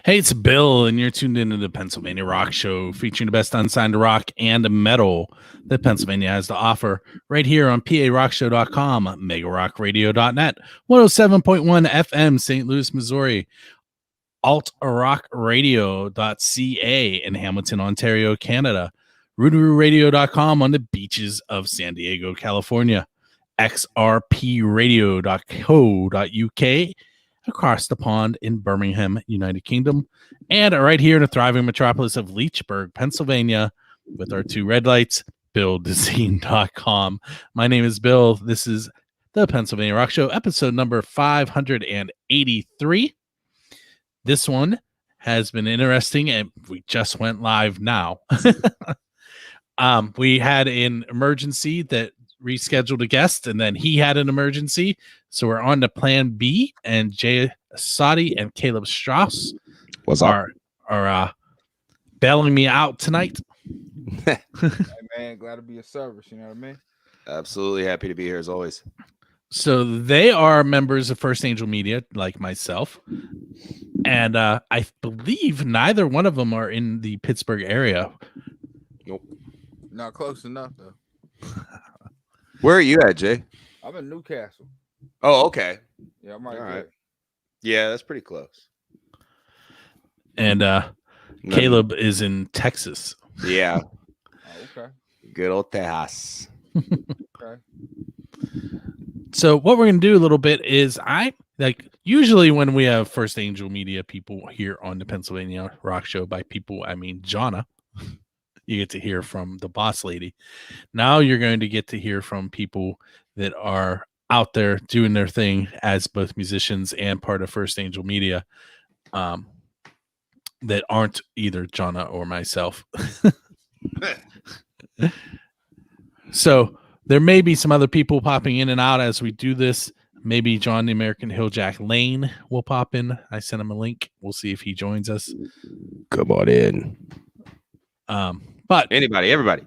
Hey, it's Bill, and you're tuned into the Pennsylvania Rock Show, featuring the best unsigned rock and metal that Pennsylvania has to offer, right here on PARockshow.com, megarockradio.net, 107.1 FM, St. Louis, Missouri, altrockradio.ca in Hamilton, Ontario, Canada, rootarooradio.com on the beaches of San Diego, California, xrpradio.co.uk, across the pond in Birmingham, United Kingdom, and right here in the thriving metropolis of Leechburg, Pennsylvania, with our two red lights, BillDesign.com. My name is Bill. This is the Pennsylvania Rock Show, episode number 583. This one has been interesting, and we just went live now. We had an emergency that rescheduled a guest, and then he had an emergency, so we're on to plan B, and Jay Asadi and Caleb Strauss are bailing me out tonight. Hey man, glad to be of service, you know what I mean? Absolutely happy to be here as always. So they are members of First Angel Media, like myself, and I believe neither one of them are in the Pittsburgh area. Nope. Not close enough though. Where are you at, Jay? I'm in Newcastle. Oh, okay. Yeah, I'm right All there. right. Yeah, that's pretty close. And Caleb is in Texas. Yeah. Oh, okay. Good old Tejas. Okay. So what we're going to do a little bit is usually when we have First Angel Media people here on the Pennsylvania Rock Show, by people, I mean Jonna, you get to hear from the boss lady. Now you're going to get to hear from people that are out there doing their thing as both musicians and part of First Angel Media, that aren't either Jonna or myself. So there may be some other people popping in and out as we do this. Maybe John the American Hilljack Lane will pop in. I sent him a link. We'll see if he joins us. Come on in. But everybody.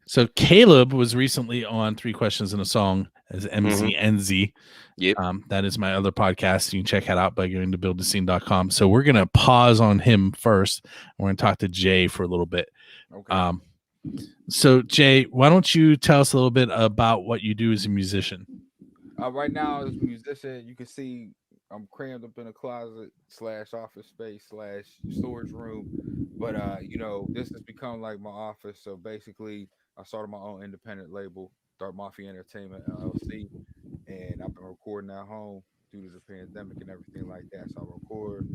So Caleb was recently on 3 Questions in a Song as MZNZ. Yep. That is my other podcast. You can check that out by going to BillDesign.com. So we're going to pause on him first. We're going to talk to Jay for a little bit. Okay. So Jay, why don't you tell us a little bit about what you do as a musician? Right now, as a musician, you can see I'm crammed up in a closet / office space / storage room. But this has become like my office. So basically, I started my own independent label, Dark Mafia Entertainment LLC, and I've been recording at home due to the pandemic and everything like that. So I record,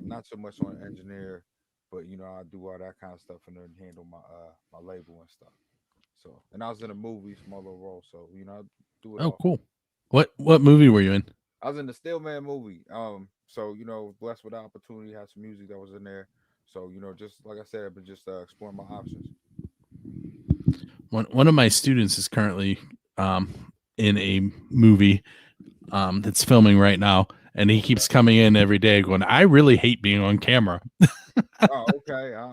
not so much on engineer, but I do all that kind of stuff and then handle my my label and stuff. So, and I was in a movie, small little role. So I do it. Oh, cool. What movie were you in? I was in the Stillman movie. So blessed with the opportunity, had some music that was in there. So just like I said, I've been just exploring my options. One of my students is currently in a movie that's filming right now, and he keeps coming in every day going, I really hate being on camera. Oh, okay. I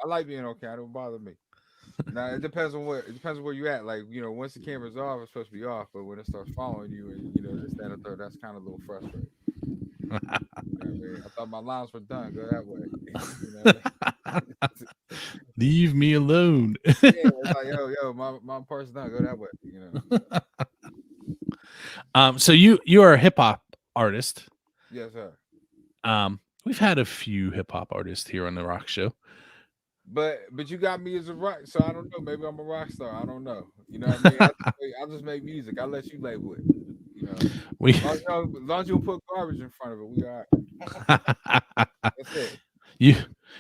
like being on camera. It don't bother me. Now it depends on where you're at. Like, once the camera's off, it's supposed to be off, but when it starts following you and this, that, and third, that's kind of a little frustrating. I thought my lines were done. Go that way. Leave me alone. Yeah, it's like, yo, my part's done. Go that way. So you are a hip hop artist. Yes, sir. We've had a few hip hop artists here on the Rock Show. But you got me as a rock, so I don't know. Maybe I'm a rock star. I don't know. You know what I mean? I just make music. I let you label it. As long as you don't put garbage in front of it, we all right. That's it.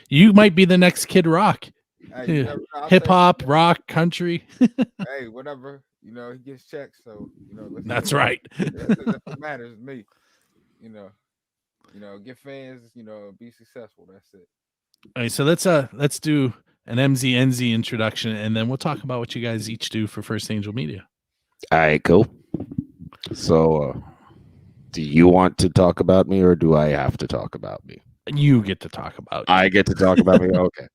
You might be the next Kid Rock. Hey, hip hop, rock, country. Hey, whatever. He gets checks, so that's right. That's what matters to me. Get fans. Be successful. That's it. All right, so let's do an MZNZ introduction, and then we'll talk about what you guys each do for First Angel Media. All right, cool. So, do you want to talk about me, or do I have to talk about me? You get to talk about you. I get to talk about me? Okay.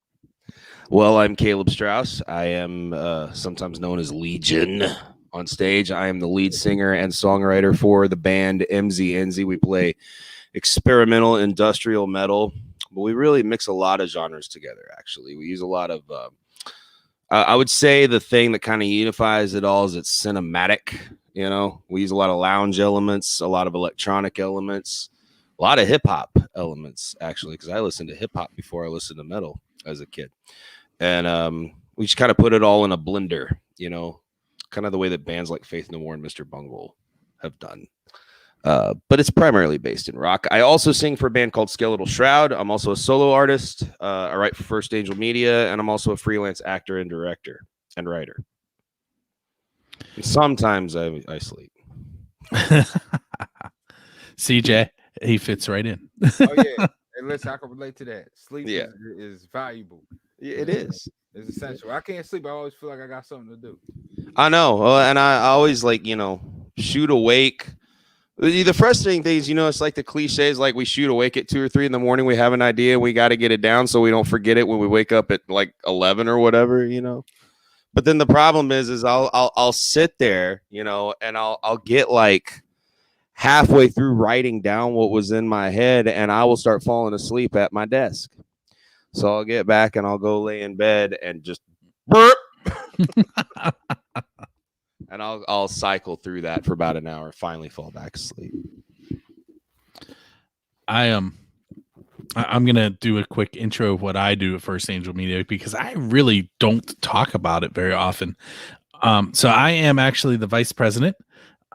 Well, I'm Caleb Strauss. I am sometimes known as Legion on stage. I am the lead singer and songwriter for the band MZNZ. We play experimental industrial metal, but we really mix a lot of genres together. Actually, we use a lot of. I would say the thing that kind of unifies it all is it's cinematic. You know, we use a lot of lounge elements, a lot of electronic elements, a lot of hip hop elements. Actually, because I listened to hip hop before I listened to metal as a kid, and we just kind of put it all in a blender. You know, kind of the way that bands like Faith No More and Mr. Bungle have done. But it's primarily based in rock. I also sing for a band called Skeletal Shroud. I'm also a solo artist. I write for First Angel Media, and I'm also a freelance actor and director and writer. And sometimes I sleep. CJ, he fits right in. Oh yeah, and listen, I can relate to that. Sleep is valuable. Yeah, it is. It's essential. I can't sleep. I always feel like I got something to do. I know, and I always shoot awake. The frustrating thing is, it's like the cliches, like we shoot awake at 2 or 3 in the morning. We have an idea. We got to get it down so we don't forget it when we wake up at like 11 or whatever, But then the problem is I'll sit there, and I'll get like halfway through writing down what was in my head, and I will start falling asleep at my desk. So I'll get back and I'll go lay in bed and just burp. And I'll cycle through that for about an hour, finally fall back asleep. I'm gonna do a quick intro of what I do at First Angel Media because I really don't talk about it very often. So I am actually the vice president.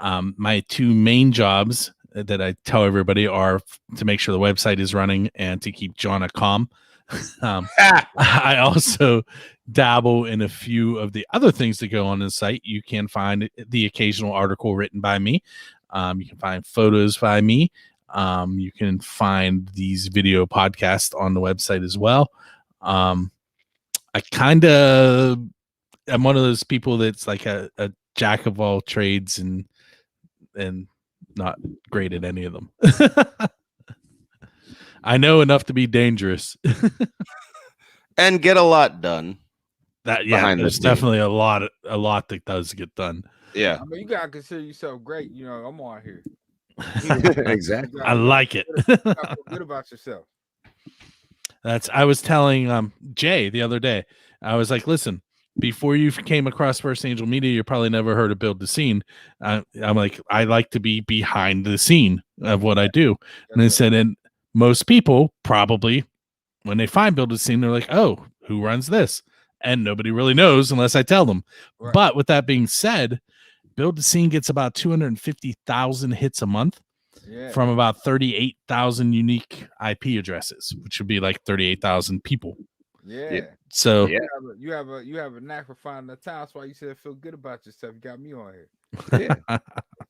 My 2 main jobs that I tell everybody are to make sure the website is running and to keep Jonna calm. I also dabble in a few of the other things that go on the site. You can find the occasional article written by me. You can find photos by me. You can find these video podcasts on the website as well. I kind of am one of those people that's like a jack of all trades and not great at any of them. I know enough to be dangerous and get a lot done. There's definitely a lot that does get done. Yeah, I mean, you gotta consider yourself great. I'm on here. Exactly. I like it. Feel good about yourself. I was telling Jay the other day. I was like, listen, before you came across First Angel Media, you probably never heard of Build the Scene. I'm like, I like to be behind the scene of what I do. And they said, and most people probably, when they find Build the Scene, they're like, oh, who runs this? And nobody really knows unless I tell them. Right. But with that being said, Build the Scene gets about 250,000 hits a month from about 38,000 unique IP addresses, which would be like 38,000 people. Yeah. So you have a knack for finding the time. That's why you said feel good about yourself. You got me on here. Yeah.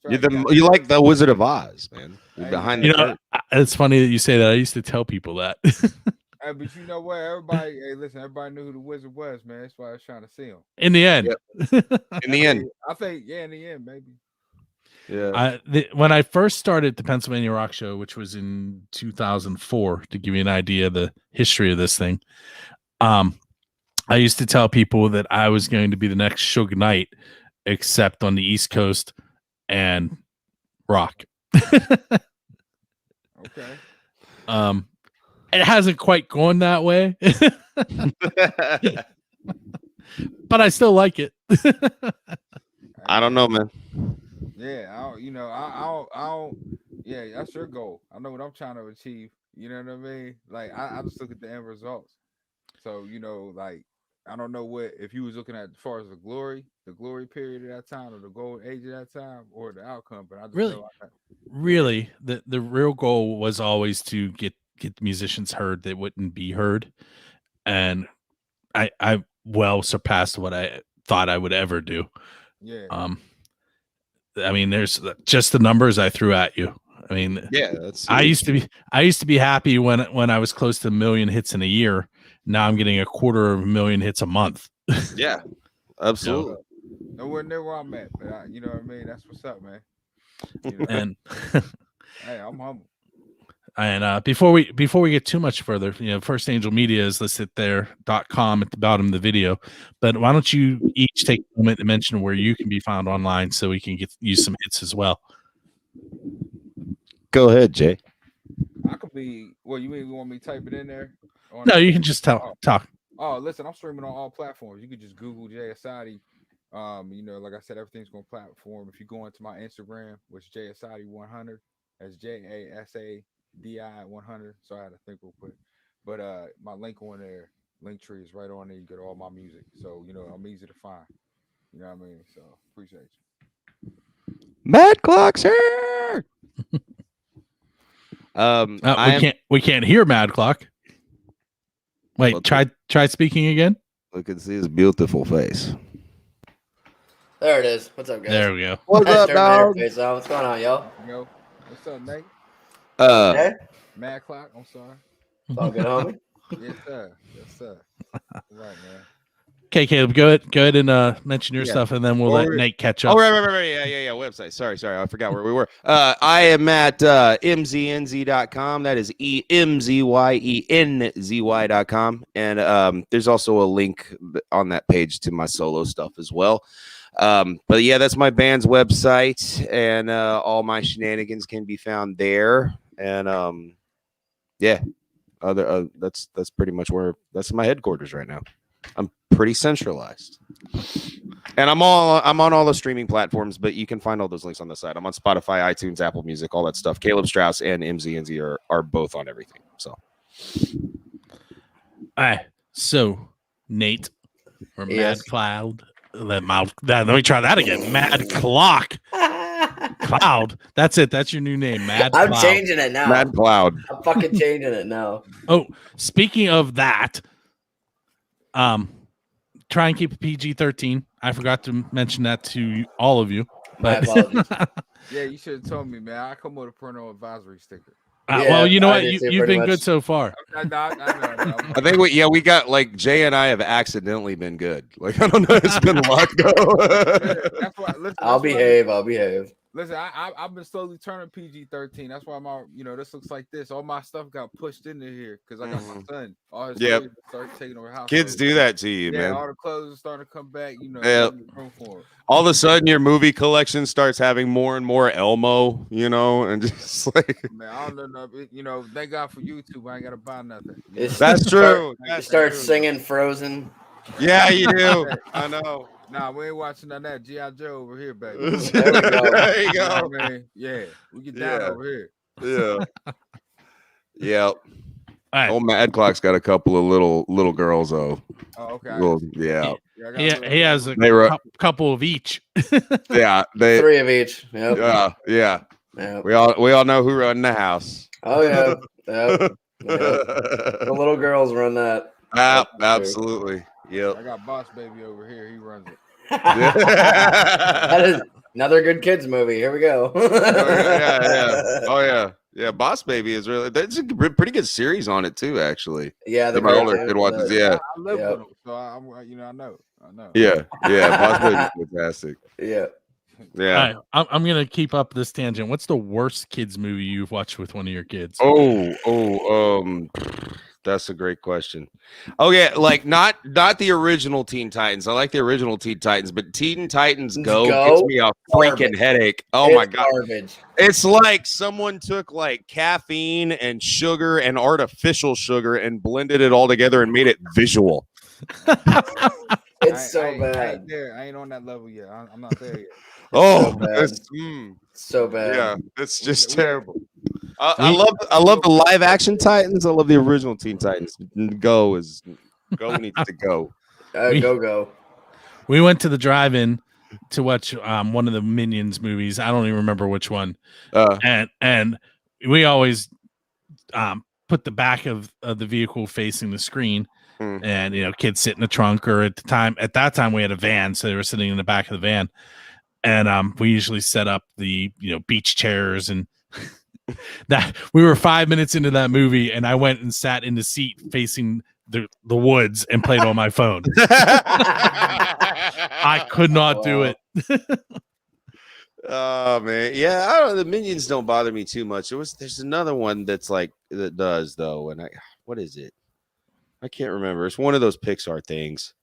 You like the Wizard of Oz, man. You're behind the curtain. It's funny that you say that. I used to tell people that. But you know what? Everybody knew who the wizard was, man. That's why I was trying to see him. In the end. In the end. I think, in the end, maybe. Yeah. When I first started the Pennsylvania Rock Show, which was in 2004, to give you an idea of the history of this thing, I used to tell people that I was going to be the next Suge Knight, except on the East Coast and rock. Okay. It hasn't quite gone that way, but I still like it. I don't know, man. Yeah, I don't. Yeah, that's your goal. I know what I'm trying to achieve. You know what I mean? Like I just look at the end results. So like I don't know what if you was looking at as far as the glory period of that time, or the golden age of that time, or the outcome. But I just really, the real goal was always to get the musicians heard that wouldn't be heard, and I well surpassed what I thought I would ever do. Yeah. I mean, there's just the numbers I threw at you. I mean, yeah, that's. I used to be happy when I was close to 1 million hits in a year. Now I'm getting 250,000 hits a month. Yeah, absolutely. Nowhere near where I'm at, but you know what I mean. That's what's up, man. And hey, I'm humble. And before we get too much further, First Angel Media is listed there.com at the bottom of the video. But why don't you each take a moment to mention where you can be found online so we can use some hits as well. Go ahead, Jay. I could be. Well, you mean want me to type it in there? No, you can just talk. Oh, listen, I'm streaming on all platforms. You could just Google Jay Asadi. Like I said, everything's going platform. If you go into my Instagram, which Jay Asadi 100, that's JASADI 100. So I had to think real quick. But my link on there, link tree is right on there. You get all my music. So I'm easy to find. You know what I mean? So appreciate you. Mad Clock's here. We can't hear Mad Clock. Wait, try speaking again. Look and see his beautiful face. There it is. What's up, guys? There we go. What's up, dog? What's going on, y'all? Yo, what's up, Nate? Okay. Mad Clock. I'm sorry. It's all good, homie. Yes, sir. Yes, sir. All right, man. Okay, Caleb, go ahead and mention your stuff, and then we'll let Nate catch up. Oh, right. Yeah. Website. Sorry. I forgot where we were. I am at mznz.com. That is emzyenzy.com. And there's also a link on that page to my solo stuff as well. But yeah, that's my band's website, and all my shenanigans can be found there. And yeah, that's pretty much that's my headquarters right now. I'm pretty centralized, and I'm on all the streaming platforms, but you can find all those links on the site. I'm on Spotify, iTunes, Apple Music, all that stuff. Caleb Strauss and MZNZ are both on everything. So, all right. So Nate or Mad Cloud. Let me try that again. Mad Clock. Cloud. That's it. That's your new name. Mad Cloud. I'm changing it now. Mad Cloud. I'm fucking changing it now. Oh, speaking of that, try and keep it PG-13. I forgot to mention that to all of you. But yeah, you should have told me, man. I come with a parental advisory sticker. Well, you know what? You've been good so far. I know. I think we got like Jay and I have accidentally been good. Like I don't know, it's been luck. That's why. Listen, I'll behave. Listen, I've been slowly turning PG-13. That's why this looks like this. All my stuff got pushed into here because I got my son. All his clothes start taking over house. Kids do that to you, man. All the clothes are starting to come back. Room for it. All of a sudden, your movie collection starts having more and more Elmo, and just like. Man, I don't know. Thank God for YouTube. I ain't got to buy nothing. That's true. You start singing Frozen. Yeah, you do. I know. Nah, we ain't watching none of that. G.I. Joe over here, baby. There you go. Man. Yeah, we get down over here. Yeah. Yep. Right. Old Mad Clock's got a couple of little girls, though. Oh, okay. He has a couple of each. Yeah, three of each. Yep. Yeah. We all know who run the house. Oh yeah. Yep. The little girls run that. Absolutely. Yep. I got Boss Baby over here. He runs it. That is another good kids movie. Here we go. Yeah. Boss Baby is that's a pretty good series on it too, actually. Yeah, my older kid watches. Yeah, I live with them, so I know. Yeah. Boss Baby's fantastic. Yeah. Right, I'm gonna keep up this tangent. What's the worst kids movie you've watched with one of your kids? That's a great question. Okay, like not the original Teen Titans. I like the original Teen Titans, but Teen Titans Go gives me a freaking headache. Oh my god, garbage. It's like someone took like caffeine and sugar and artificial sugar and blended it all together and made it visual. It's so bad. I ain't on that level yet. I'm not there yet. It's so bad. Yeah, it's just terrible. I love the live action Titans. I love the original Teen Titans. Go needs to go. Go. We went to the drive-in to watch one of the Minions movies. I don't even remember which one. And we always put the back of the vehicle facing the screen. And kids sit in the trunk, or at that time we had a van, so they were sitting in the back of the van. And we usually set up the beach chairs, and that we were 5 minutes into that movie, and I went and sat in the seat facing the woods and played on my phone. I could not do it. Oh man, yeah. I don't know. The Minions don't bother me too much. There's another one that's like that does though, and what is it? I can't remember. It's one of those Pixar things.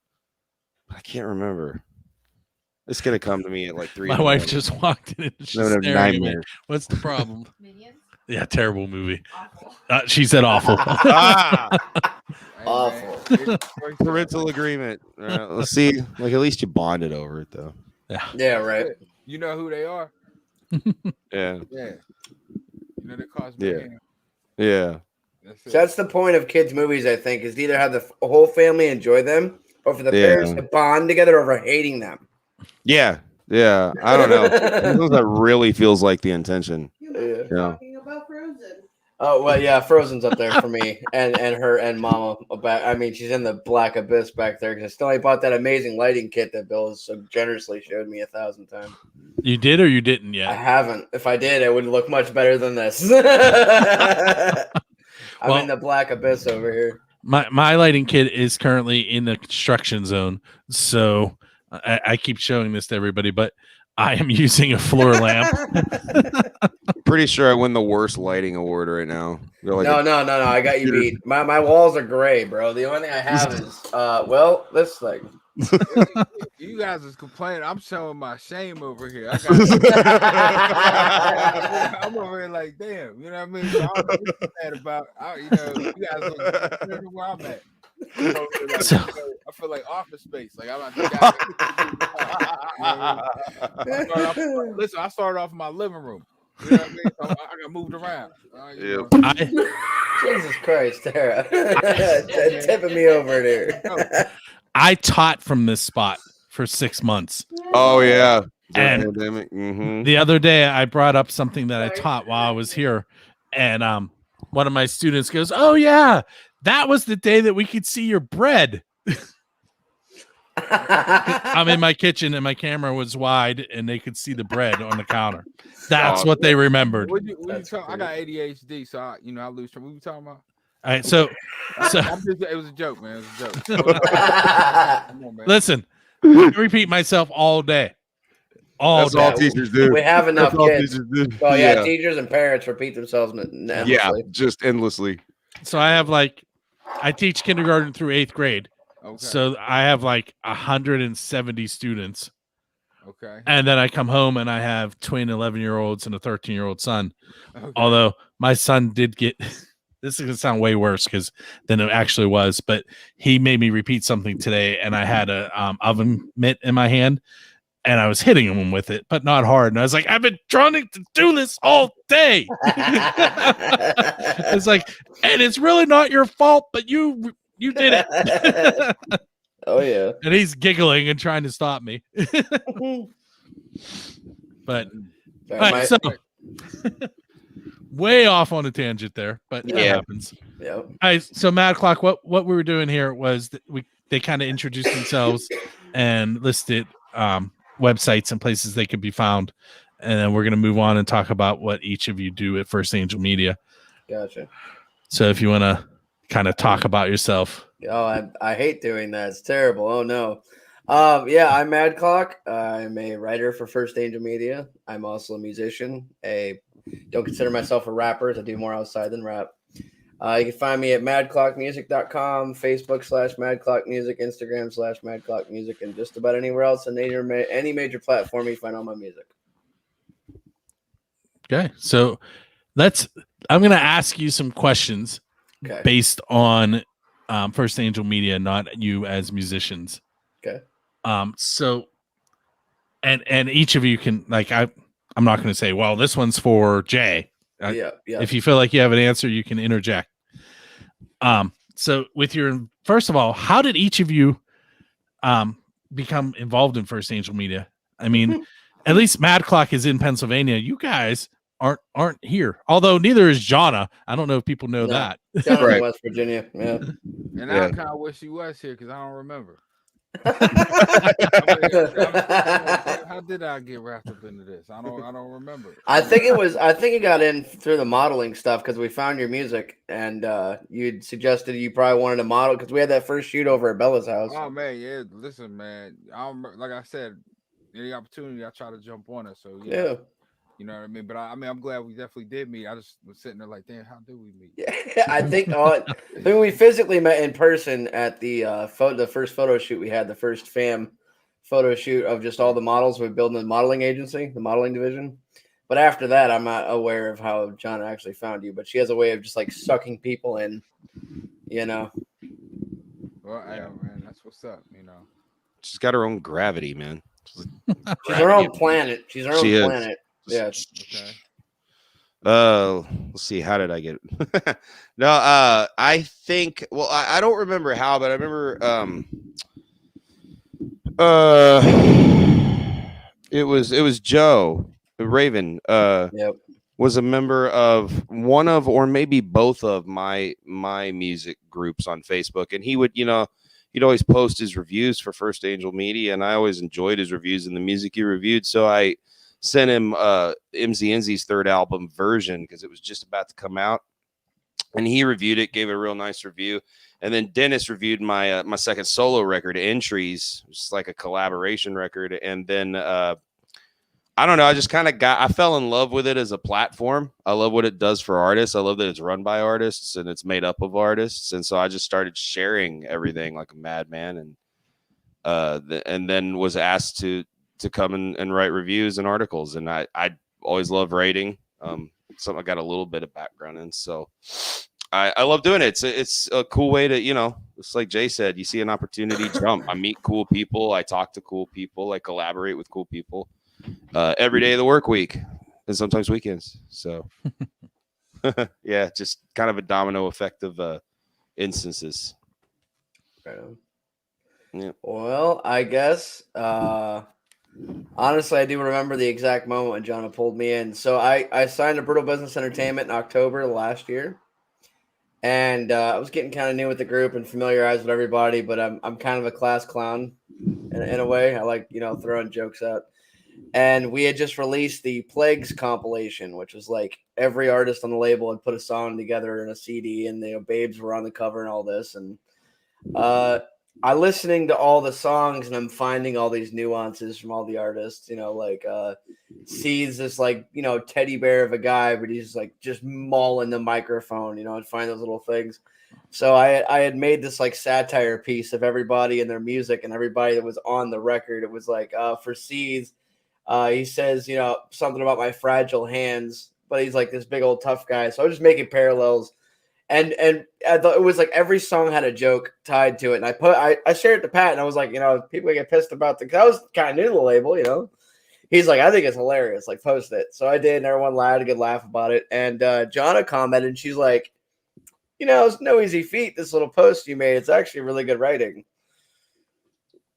I can't remember. It's gonna come to me at like 3. My wife just walked in and she's staring at me. What's the problem? Minions? Yeah, terrible movie. She said awful. Ah, Hey, Awful. man, it's your choice, parental agreement. Let's see. Like at least you bonded over it though. Yeah. Yeah, right. You know who they are? Yeah. Yeah. You know they cost Yeah. mayhem. Yeah. That's So it. that's the point of kids' movies, I think, is to either have the whole family enjoy them or for the parents Yeah. to bond together over hating them. Yeah. Yeah. I don't know. Sometimes that really feels like the intention. You must be Yeah. talking about Frozen. Oh well, yeah, Frozen's up there for me, and her and Mama. I mean, she's in the black abyss back there because I still bought that amazing lighting kit that Bill has so generously showed me 1,000 times. You did or you didn't I yet? haven't. If I did, it would look much better than this. I'm Well- in the black abyss over here. My lighting kit is currently in the construction zone, so I keep showing this to everybody, but I am using a floor lamp. Pretty sure I win the worst lighting award right now. They're like No, I got you beat. My walls are gray, bro. The only thing I have is well, this thing. You guys is complaining. I'm showing my shame over here. I'm over here like, damn, you know what I mean? So I don't know what you're mad about. You guys look where I'm at. I'm over here like, So- I feel like Office Space. Like I'm not. Listen, I started off in my living room. You know what I mean? So I got moved around. You know. Jesus Christ, Tara. Tipping me over there. I taught from this spot for 6 months. Oh yeah. And Pandemic. Mm-hmm. the other day I brought up something that I taught while I was here, and one of my students goes, "Oh yeah, that was the day that we could see your bread." I'm in my kitchen and my camera was wide and they could see the bread on the counter. That's what they remembered. What you talking? I got ADHD, so I lose track. What you talking about? All right, so It was a joke, man. It was a joke. Come on, man. listen, I repeat myself all day. That's all teachers do. We have enough That's all kids. teachers do. Oh yeah, teachers and parents repeat themselves endlessly. Yeah, just endlessly. So I teach kindergarten through 8th grade. Okay. So I have 170 students. Okay. And then I come home and I have twin 11-year-olds and a 13-year-old son. Okay. Although my son did get, this is going to sound way worse than it actually was, but he made me repeat something today and I had a oven mitt in my hand and I was hitting him with it, but not hard. And I was like, I've been trying to do this all day. It's like, and it's really not your fault, but you did it. Oh yeah. And he's giggling and trying to stop me. But all right, so way off on a tangent there, but that happens. Yeah. All right, so Mad Clock, what we were doing here was that they kind of introduced themselves and listed websites and places they could be found, and then we're gonna move on and talk about what each of you do at First Angel Media. Gotcha. So if you want to kind of talk about yourself. Oh, I hate doing that. It's terrible. Oh no. Yeah, I'm Mad Clock. I'm a writer for First Angel Media. I'm also a musician. Don't consider myself a rapper. I do more outside than rap. You can find me at madclockmusic.com, Facebook /madclockmusic, Instagram /madclockmusic, and just about anywhere else on any major platform you find all my music. Okay, so I'm going to ask you some questions based on First Angel Media, not you as musicians. Okay. So, and each of you can I'm not going to say, well, this one's for Jay. Yeah. If you feel like you have an answer, you can interject. So first of all, how did each of you become involved in First Angel Media? I mean, at least Mad Clock is in Pennsylvania. You guys aren't here. Although neither is Jonna. I don't know if people know that. Down in West Virginia. Yeah. And I kind of wish he was here because I don't remember. How did I get wrapped up into this? I don't remember. I think it got in through the modeling stuff because we found your music and you'd suggested you probably wanted to model because we had that first shoot over at Bella's house. Oh man, yeah. Listen, man. Like I said, any opportunity I try to jump on it. So yeah. You know what I mean? But I'm glad we definitely did meet. I just was sitting there like, damn, how did we meet? Yeah, I think we physically met in person at the first photo shoot we had, the first fam photo shoot of just all the models. We're building a modeling agency, the modeling division. But after that, I'm not aware of how John actually found you. But she has a way of just like sucking people in, you know. Well, man, that's what's up. You know. She's got her own gravity, man. She's her own planet. She's her own She is. planet. Yeah. Okay. Let's see. How did I get it? No, I think. Well, I don't remember how, but I remember. Uh, it was Joe Raven. Yep. Was a member of one of, or maybe both of my music groups on Facebook, and he would, he'd always post his reviews for First Angel Media, and I always enjoyed his reviews and the music he reviewed. So I sent him MZNZ's third album version because it was just about to come out, and he reviewed it, gave a real nice review. And then Dennis reviewed my my second solo record, Entries, which is like a collaboration record. And then I don't know, I just kind of I fell in love with it as a platform. I love what it does for artists. I love that it's run by artists and it's made up of artists. And so I just started sharing everything like a madman, and then was asked to come and write reviews and articles. And I always love writing. Something I got a little bit of background in. So I love doing it. It's a cool way to, it's like Jay said, you see an opportunity, jump. I meet cool people. I talk to cool people. I collaborate with cool people every day of the work week and sometimes weekends. So yeah, just kind of a domino effect of instances. Right on. Yeah. Well, I guess honestly, I do remember the exact moment when Jonah pulled me in. So I signed to Brutal Business Entertainment in October last year, and I was getting kind of new with the group and familiarized with everybody. But I'm kind of a class clown in a way. I like throwing jokes out. And we had just released the Plagues compilation, which was like every artist on the label had put a song together in a CD, and Babes were on the cover and all this. And I'm listening to all the songs, and I'm finding all these nuances from all the artists. Like Seeds this like teddy bear of a guy, but he's like just mauling the microphone. And find those little things. So I had made this like satire piece of everybody and their music and everybody that was on the record. It was like for Seeds. He says, something about my fragile hands, but he's like this big old tough guy. So I was just making parallels, and I thought it was like every song had a joke tied to it. And I shared it to Pat, and I was like, people get pissed about because I was kind of new to the label, He's like, I think it's hilarious. Like, post it. So I did, and everyone laughed, a good laugh about it. And Jonna commented, and she's like, it's no easy feat. This little post you made, it's actually really good writing.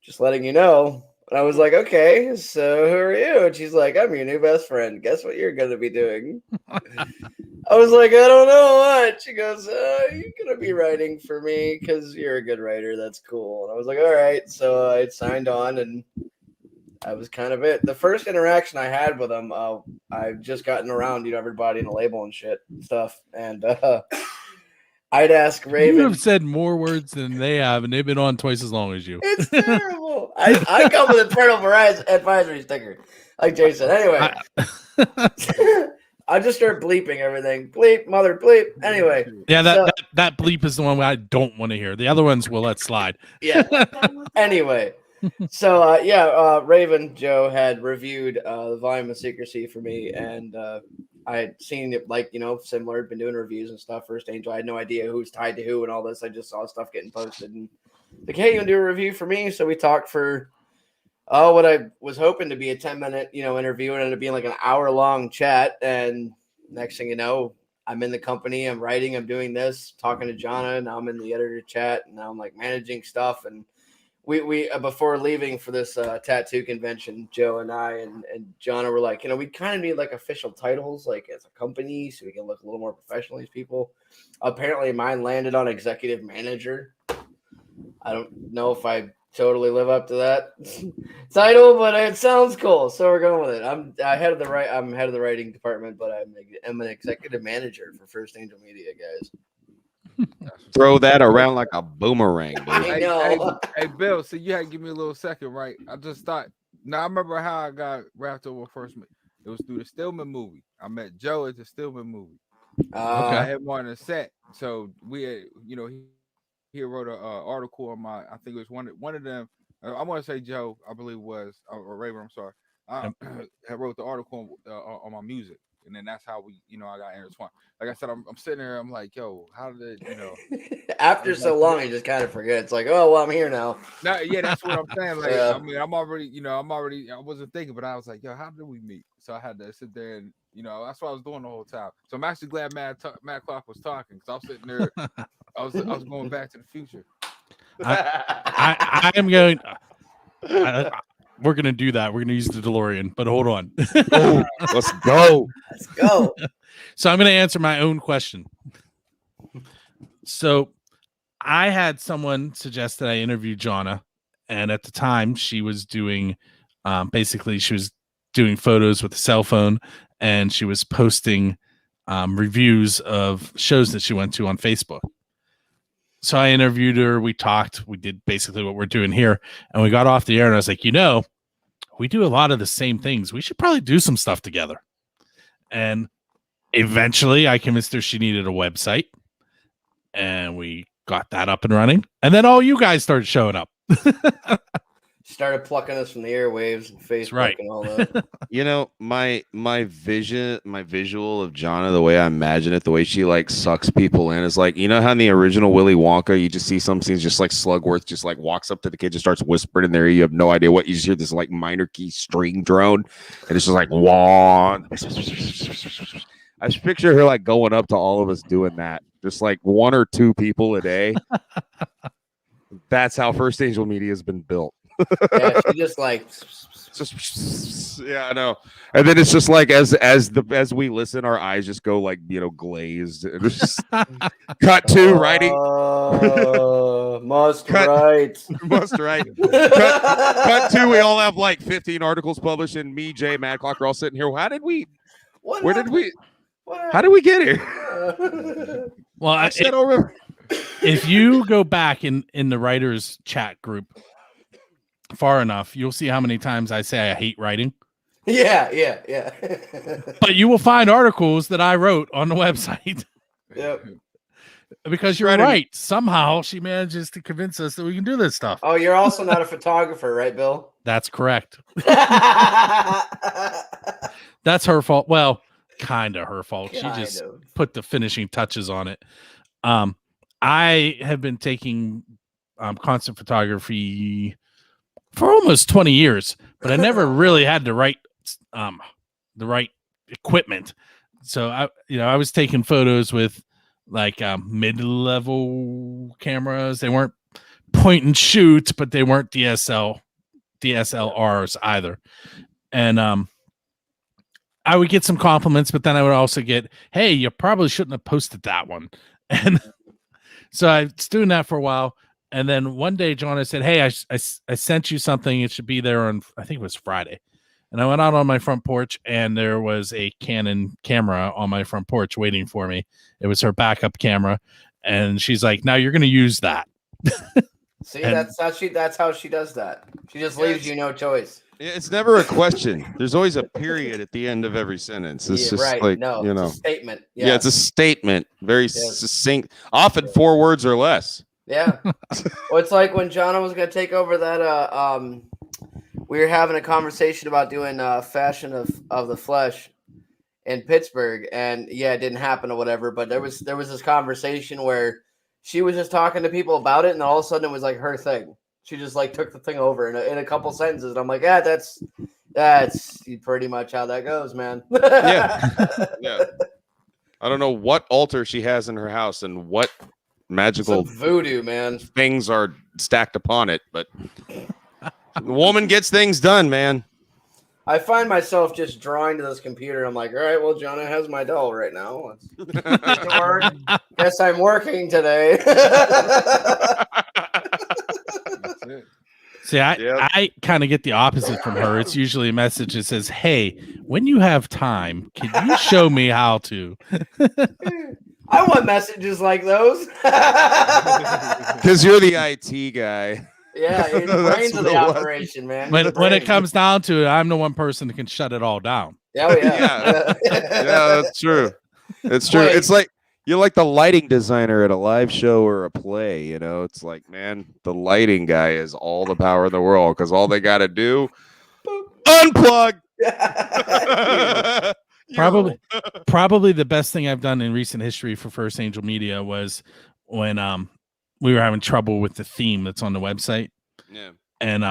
Just letting you know. And I was like, okay, so who are you? And she's like, I'm your new best friend. Guess what you're going to be doing? I was like, I don't know what. She goes, you're going to be writing for me because you're a good writer. That's cool. And I was like, all right. So I signed on, and that was kind of it. The first interaction I had with them, I've just gotten around, everybody in the label and shit stuff. And I'd ask Raven. You have said more words than they have, and they've been on twice as long as you. It's terrible. I come with a parental advisory sticker, like Jason. Anyway, I just start bleeping everything. Bleep, mother, bleep. Anyway. Yeah, that bleep is the one I don't want to hear. The other ones we'll let slide. Yeah. Anyway. So, Raven Joe had reviewed the Volume of Secrecy for me, and I had seen it similar, been doing reviews and stuff. First Angel, I had no idea who's tied to who and all this. I just saw stuff getting posted, and like, hey, you want to do a review for me? So we talked for what I was hoping to be a 10-minute interview, and ended up being like an hour-long chat. And next thing you know, I'm in the company, I'm writing, I'm doing this, talking to Jonna. Now I'm in the editor chat, and now I'm like managing stuff. And we before leaving for this tattoo convention, Joe and I and Jonna were like, we kind of need like official titles, like as a company, so we can look a little more professional as people. Apparently mine landed on executive manager. I don't know if I totally live up to that title, but it sounds cool, so we're going with it. I'm head of the writing department, but I'm an executive manager for First Angel Media, guys. Throw that around like a boomerang, dude. I know. Hey, Bill, so you had to give me a little second, right? I just thought. Now I remember how I got wrapped over first. It was through the Stillman movie. I met Joe at the Stillman movie. I had him on the set, so we had, he wrote an article on my. I think it was one of them. I want to say Joe, I believe it was, or Raven. I'm sorry. I wrote the article on my music, and then that's how we, I got intertwined. Like I said, I'm sitting there, I'm like, yo, how did it, After so long, you just kind of forget. It's like, oh well, I'm here now. yeah, that's what I'm saying. Like, Yeah. I mean, I wasn't thinking, but I was like, yo, how did we meet? So I had to sit there and, that's what I was doing the whole time. So I'm actually glad Matt Clock was talking, because I was sitting there, I was going back to the future. I am going. We're gonna do that. We're gonna use the DeLorean, but hold on. Let's go. Let's go. So I'm gonna answer my own question. So I had someone suggest that I interview Jonna, and at the time she was doing, basically she was doing photos with a cell phone, and she was posting reviews of shows that she went to on Facebook. So I interviewed her. We talked. We did basically what we're doing here, and we got off the air. And I was like, we do a lot of the same things. We should probably do some stuff together. And eventually, I convinced her she needed a website, and we got that up and running. And then all you guys started showing up. Started plucking us from the airwaves and Facebook right. and all that. My visual of Jonna, the way I imagine it, the way she like sucks people in is like, how in the original Willy Wonka, you just see some scenes just like Slugworth just like walks up to the kid, just starts whispering in there. You have no idea what you just hear, this like minor key string drone, and it's just like wah. I just picture her like going up to all of us doing that, just like 1 or 2 people a day. That's how First Angel Media has been built. Yeah, she just like yeah, I know. And then it's just like as we listen, our eyes just go like glazed. Just cut to writing. Must cut, write. Must write. cut to. We all have like 15 articles published, and me, Jay, Mad Clock are all sitting here. How did we get here? Well, I don't remember. If you go back in the writers chat group far enough, you'll see how many times I say I hate writing. Yeah. But you will find articles that I wrote on the website. Yep. Because you're right. Somehow she manages to convince us that we can do this stuff. Oh, you're also not a photographer, right, Bill? That's correct. That's her fault. Well, kind of her fault. She just put the finishing touches on it. I have been taking concert photography for almost 20 years, but I never really had the right equipment. So I was taking photos with like mid-level cameras. They weren't point and shoot, but they weren't DSLRs either. And I would get some compliments, but then I would also get, hey, you probably shouldn't have posted that one. And so I was doing that for a while. And then one day, Jonna said, hey, I sent you something. It should be there on, I think it was Friday. And I went out on my front porch, and there was a Canon camera on my front porch waiting for me. It was her backup camera. And she's like, now you're going to use that. See, that's how she does that. She just leaves you no choice. It's never a question. There's always a period at the end of every sentence. It's just right. like, it's a statement. Yeah, it's a statement. Very succinct. Often 4 words or less. Yeah. Well, it's like when Jonna was going to take over that, we were having a conversation about doing Fashion of the Flesh in Pittsburgh, and it didn't happen or whatever, but there was this conversation where she was just talking to people about it, and all of a sudden it was like her thing. She just like took the thing over in a couple sentences, and I'm like, yeah, that's pretty much how that goes, man. Yeah. I don't know what altar she has in her house and what magical voodoo, man, things are stacked upon it, but the woman gets things done, man. I find myself just drawing to this computer. I'm like, all right, well, Jonna has my doll right now. Guess I'm working today. See, I kind of get the opposite from her. It's usually a message that says, hey, when you have time, can you show me how to? I want messages like those. Because you're the IT guy. Yeah, you're the brains of the operation, man. When it comes down to it, I'm the one person that can shut it all down. Oh, yeah. Yeah, that's true. It's true. It's like you're like the lighting designer at a live show or a play. It's like, man, the lighting guy is all the power in the world because all they got to do. Unplug. Probably the best thing I've done in recent history for First Angel Media was when we were having trouble with the theme that's on the website. Yeah. And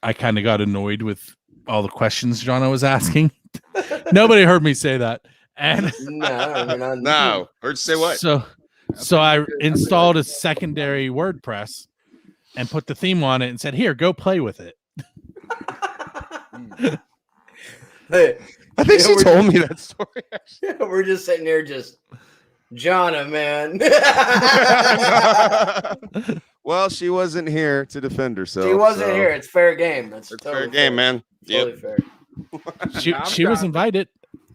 I kind of got annoyed with all the questions Jono was asking. Nobody heard me say that. And No. Heard you say what? So I installed a secondary WordPress and put the theme on it and said, "Here, go play with it." Hey, I think she told me that story. Actually. We're just sitting here, just Jonna, man. Well, she wasn't here to defend herself. She wasn't here. It's fair game. That's it's totally fair game, man. Totally fair. She was invited.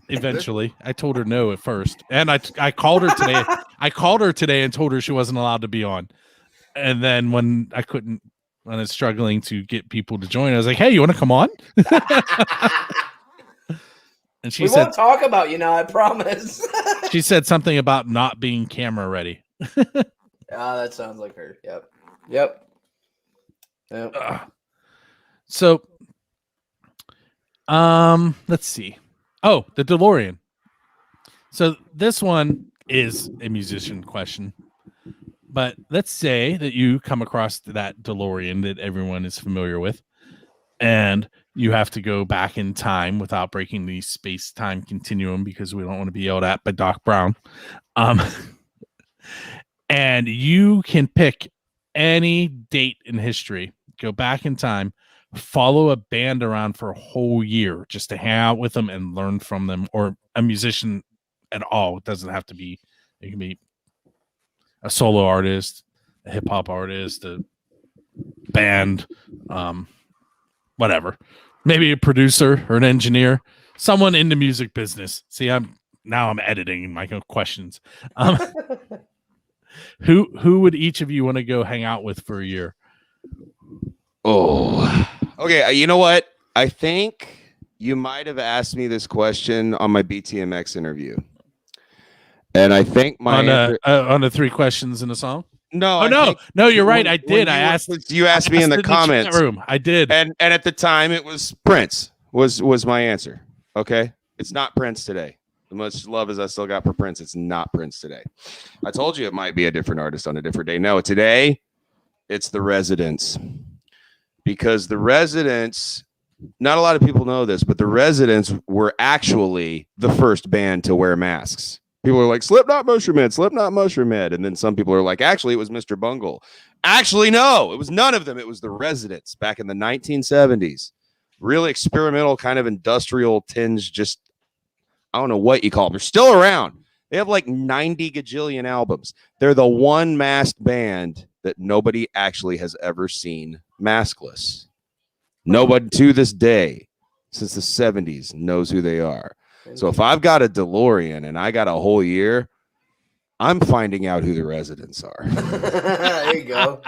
Eventually, I told her no at first, and I called her today. I called her today and told her she wasn't allowed to be on. And then when I was struggling to get people to join, I was like, "Hey, you want to come on?" And she said, "We won't talk about you now. I promise." She said something about not being camera ready. That sounds like her. Yep. So, let's see. Oh, the DeLorean. So this one is a musician question, but let's say that you come across that DeLorean that everyone is familiar with, and you have to go back in time without breaking the space-time continuum because we don't want to be yelled at by Doc Brown. And you can pick any date in history, go back in time, follow a band around for a whole year just to hang out with them and learn from them, or a musician at all. It doesn't have to be, it can be a solo artist, a hip hop artist, a band, whatever. Maybe a producer or an engineer, someone in the music business. See, I'm editing my questions. Who would each of you want to go hang out with for a year? Oh, okay. You know what? I think you might have asked me this question on my BTMX interview, and I think my on the 3 questions in a song. No, no, you're right. I did. You asked me in the comments room. I did, and at the time it was Prince was my answer. Okay, it's not Prince today. As much love as I still got for Prince, it's not Prince today. I told you it might be a different artist on a different day. No, today it's the Residents. Because the Residents, not a lot of people know this, but the Residents were actually the first band to wear masks. People are like, Slipknot, Mushroom Head. And then some people are like, actually, it was Mr. Bungle. Actually, no, it was none of them. It was the Residents back in the 1970s. Really experimental, kind of industrial tinge, just, I don't know what you call them. They're still around. They have like 90 gajillion albums. They're the one masked band that nobody actually has ever seen maskless. Nobody to this day, since the 70s, knows who they are. So if I've got a DeLorean and I got a whole year, I'm finding out who the Residents are. There you go.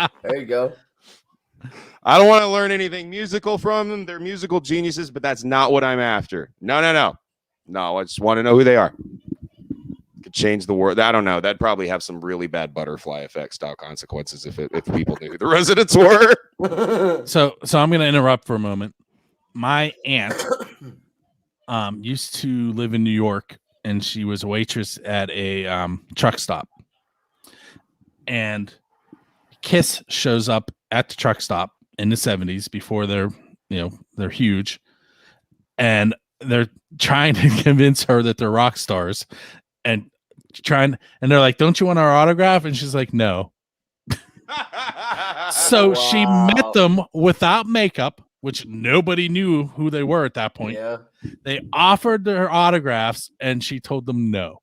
I don't want to learn anything musical from them. They're musical geniuses, but that's not what I'm after. No. I just want to know who they are. Could change the world. I don't know. That'd probably have some really bad butterfly effect style consequences if people knew who the Residents were. So I'm going to interrupt for a moment. My aunt used to live in New York, and she was a waitress at a truck stop. And Kiss shows up at the truck stop in the 70s before they're huge, and they're trying to convince her that they're rock stars, and they're like, "Don't you want our autograph?" And she's like, "No." So she met them without makeup, which nobody knew who they were at that point. Yeah. They offered her autographs, and she told them no.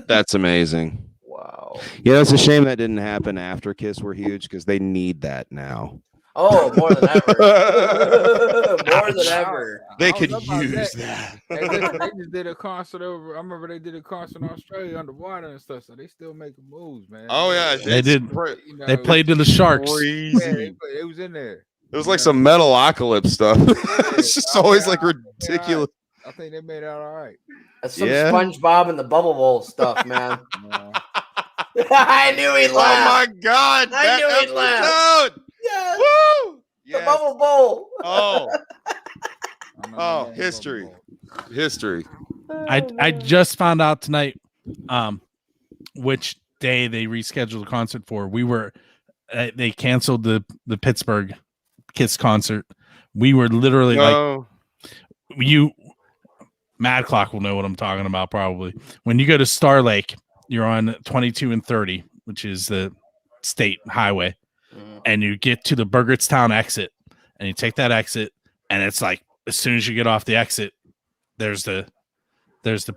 That's amazing. Wow. Yeah, it's a shame that didn't happen after Kiss were huge, because they need that now. Oh, more than ever. More than ever. They could use that. They just did a concert over. I remember they did a concert in Australia underwater and stuff. So they still making moves, man. Oh yeah, They did. You know, They played to the Sharks. Crazy. Yeah, it was in there. It was like some Metalocalypse stuff. It's just always like ridiculous. I think they made out all right. That's some Yeah. SpongeBob and the Bubble Bowl stuff, man. No. I knew he'd Oh laugh. my God! I knew he'd laugh. Episode! Yes, Woo! the Yes. Bubble Bowl. Oh, my Oh, name history. on the wall. History. I just found out tonight which day they rescheduled the concert for. We were they canceled the Pittsburgh Kiss concert. We were literally No. you Mad Clock will know what I'm talking about probably. When you go to Star Lake, you're on 22 and 30, which is the state highway, and you get to the Burgerstown exit, and you take that exit, and it's like as soon as you get off the exit, there's the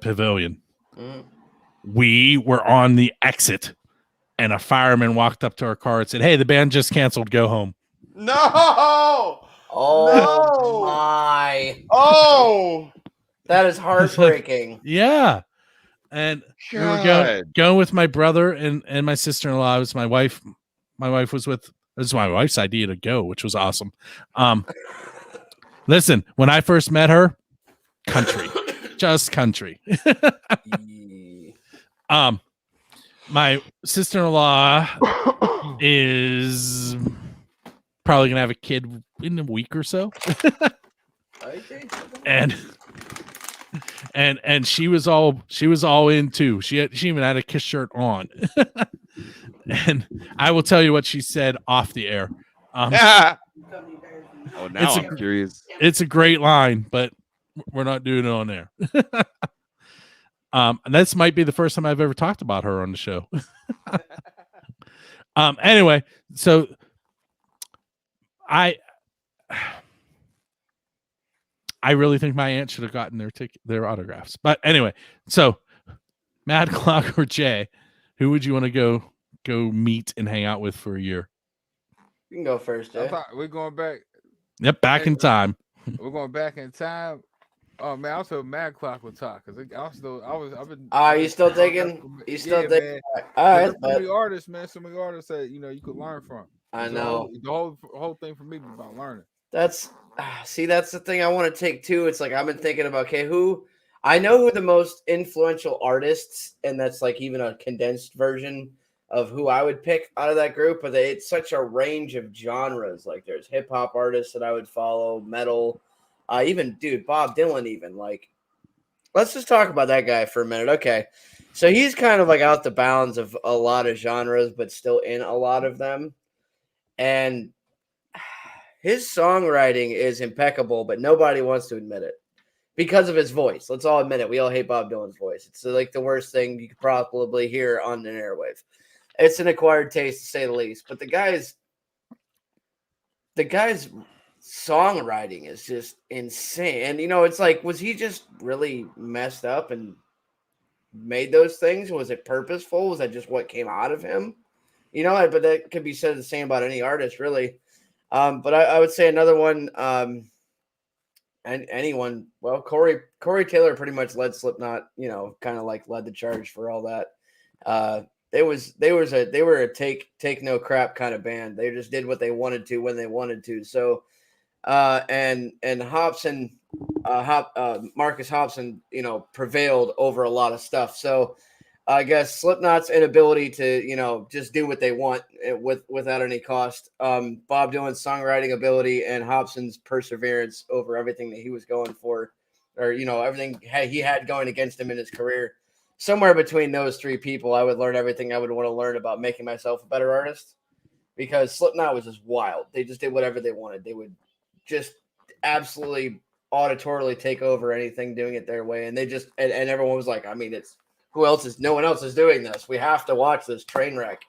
pavilion. We were on the exit, and a fireman walked up to our car and said, "Hey, the band just canceled. Go home." No. Oh No. my! Oh. That is heartbreaking. Yeah. And we were going with my brother and my sister-in-law. It was my wife. My wife was with. It was my wife's idea to go, which was awesome. Listen, when I first met her, country, just country. My sister-in-law is probably gonna have a kid in a week or so. and she was all in too. She even had a Kiss shirt on. And I will tell you what she said off the air. Oh, now I'm curious. It's a great line, but we're not doing it on there. And this might be the first time I've ever talked about her on the show. Anyway, so I really think my aunt should have gotten their autographs. But anyway, so Mad Clock or Jay, who would you want to go meet and hang out with for a year? You can go first, Jay. I thought we're going back. Yep, back in time. We're going back in time. Oh man, also Mad Clock would talk because I've been. You still taking? You still taking? Man. All right. So many artists, man. So many artists that you could learn from. I know. The whole thing for me is about learning. That's the thing I want to take too. It's like I've been thinking about who I know who the most influential artists, and that's like even a condensed version of who I would pick out of that group. But it's such a range of genres. Like there's hip hop artists that I would follow, metal. Even Bob Dylan, even like, let's just talk about that guy for a minute. Okay. So he's kind of like out the bounds of a lot of genres, but still in a lot of them. And his songwriting is impeccable, but nobody wants to admit it because of his voice. Let's all admit it. We all hate Bob Dylan's voice. It's like the worst thing you could probably hear on an airwave. It's an acquired taste to say the least, but the guy's songwriting is just insane. And it's like, was he just really messed up and made those things? Was it purposeful? Was that just what came out of him? But that could be said the same about any artist, really. But I would say another one, and anyone. Well, Corey Taylor pretty much led Slipknot. Kind of like led the charge for all that. They were a take no crap kind of band. They just did what they wanted to when they wanted to. So. And Hobson, Marcus Hobson, prevailed over a lot of stuff. So I guess Slipknot's inability to, just do what they want without any cost. Bob Dylan's songwriting ability and Hobson's perseverance over everything that he was going for, or, everything he had going against him in his career. Somewhere between those three people, I would learn everything I would want to learn about making myself a better artist, because Slipknot was just wild. They just did whatever they wanted. They would just absolutely auditorily take over anything doing it their way. And they just, and everyone was like, no one else is doing this. We have to watch this train wreck.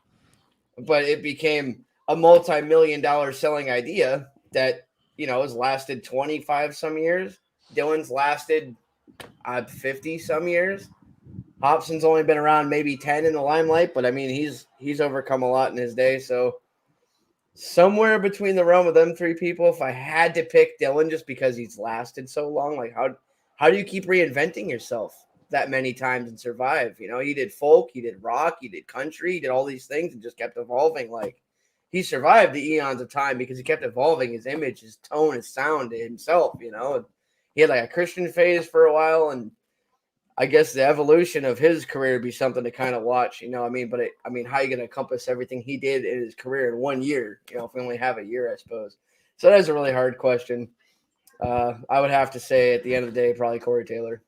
But it became a multi-million-dollar selling idea that, has lasted 25 some years. Dylan's lasted 50 some years. Hobson's only been around maybe 10 in the limelight, but he's overcome a lot in his day. So somewhere between the realm of them three people, if I had to pick Dylan just because he's lasted so long, like how do you keep reinventing yourself that many times and survive? He did folk, he did rock, he did country, he did all these things and just kept evolving. Like he survived the eons of time because he kept evolving his image, his tone, his sound to himself. He had like a Christian phase for a while, and I guess the evolution of his career would be something to kind of watch, But how are you going to encompass everything he did in his career in 1 year? If we only have a year, I suppose. So that is a really hard question. I would have to say at the end of the day, probably Corey Taylor.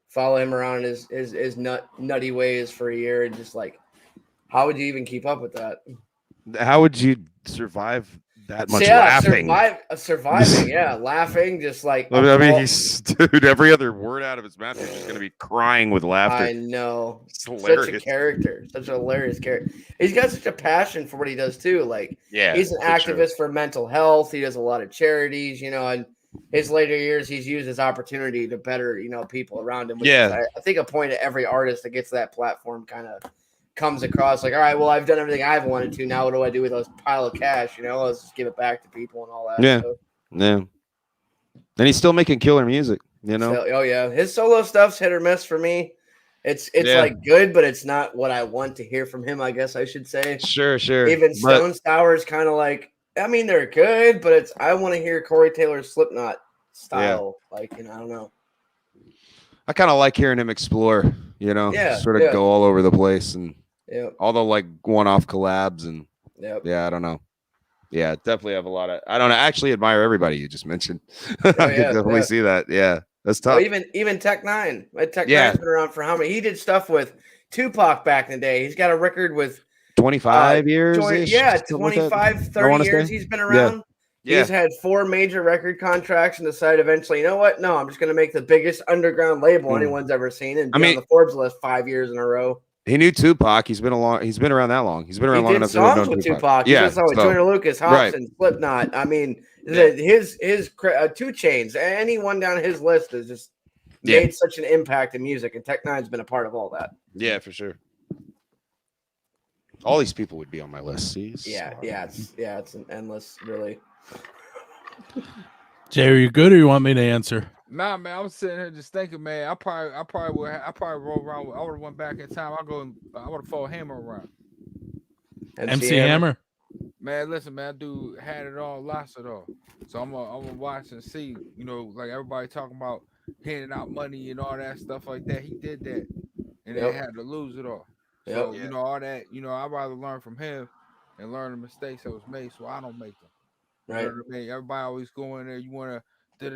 Follow him around in his nutty ways for a year, and just like, how would you even keep up with that? How would you survive that much So, yeah, laughing? surviving, yeah, laughing, just like I mean, he's dude. Every other word out of his mouth, he's just gonna be crying with laughter. I know, It's such a hilarious. character, such a hilarious character. He's got such a passion for what he does too. Like, Yeah, he's an for sure. activist for mental health. He does a lot of charities, and his later years, he's used his opportunity to better, people around him. Which is, I think a point of every artist that gets that platform kind of comes across like, all right, well, I've done everything I've wanted to. Now what do I do with those pile of cash? Let's just give it back to people and all that. Yeah. stuff. Yeah. And he's still making killer music, So, oh yeah, his solo stuff's hit or miss for me. It's like good, but it's not what I want to hear from him, I guess I should say. Sure. Even Stone Sour is kind of like, I mean, they're good, but I want to hear Corey Taylor's Slipknot style. Like, I don't know. I kind of like hearing him explore, sort of go all over the place and all the like one-off collabs and yeah, I don't know. Yeah, definitely have a lot of. I don't know. I actually admire everybody you just mentioned. I can definitely see that. Yeah, that's tough. Even Tech Nine. Tech Nine's been around for how many? He did stuff with Tupac back in the day. He's got a record with 25 years. 25, 30 years. He's been around. Yeah. He's had 4 major record contracts and decided eventually, you know what? No, I'm just going to make the biggest underground label anyone's ever seen and be on the Forbes list 5 years in a row. He knew Tupac. He's been around that long. He's been around long enough to know Tupac. Yeah, he did with Joyner Lucas, Hobson, Slipknot. I mean, his 2 Chainz. Anyone down his list has just made such an impact in music, and Tech Nine's been a part of all that. Yeah, for sure. All these people would be on my list. See? It's an endless, really. Jay, are you good, or you want me to answer? Nah, man, I was sitting here just thinking, man. I probably roll around. I would have went back in time. I would have followed Hammer around. MC Hammer. Man, listen, man, dude had it all, lost it all. So I'm gonna watch and see. Like everybody talking about handing out money and all that stuff like that. He did that, and they had to lose it all. So all that. I'd rather learn from him and learn the mistakes that was made, so I don't make them. Right. You know what I mean? Everybody always go in there. You want to Next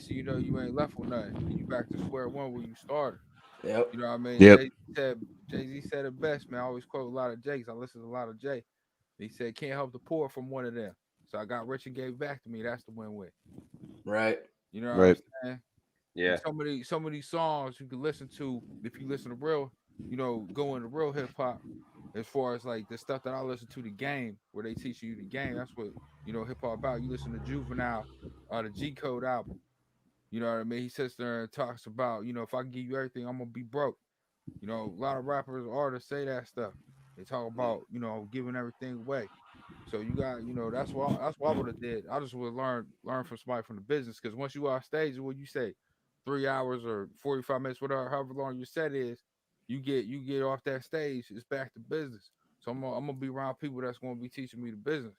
thing you know, you ain't left with nothing. And you back to square one where you started. Yep. You know what I mean? Yep. Jay-Z said it best, man. I always quote a lot of J's. I listen to a lot of Jay. He said, can't help the poor from one of them. So I got rich and gave back to me. That's the win-win. Right. You know what I'm saying? Yeah. Some of these songs you can listen to if you listen to real, go into real hip hop. As far as like the stuff that I listen to, the game where they teach you the game, that's what hip hop about. You listen to Juvenile, the G Code album. You know what I mean? He sits there and talks about, if I can give you everything, I'm gonna be broke. A lot of rappers, artists say that stuff. They talk about, giving everything away. So you got, that's what I would have did. I just would learn from somebody from the business, because once you off stage, what you say, 3 hours or 45 minutes, whatever, however long your set is. You get off that stage, it's back to business. So I'm gonna be around people that's gonna be teaching me the business.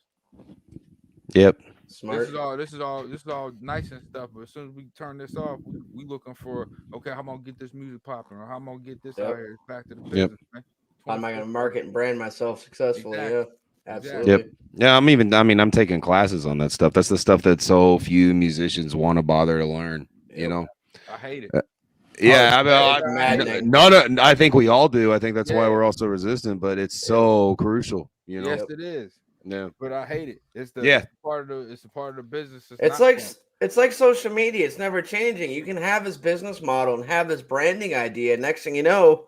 Yep. Smart. This is all nice and stuff. But as soon as we turn this off, we looking for how I'm gonna get this music popping, or how I'm gonna get this out here. It's back to the business, man. How am I gonna market and brand myself successfully? Exactly. Yeah, absolutely. Yep. Yeah, I'm taking classes on that stuff. That's the stuff that so few musicians want to bother to learn. I hate it. Yeah, I think we all do. I think that's why we're also resistant, but it's so crucial. Yes, it is. Yeah, but I hate it. It's the part of the business. It's like social media. It's never changing. You can have this business model and have this branding idea. Next thing you know,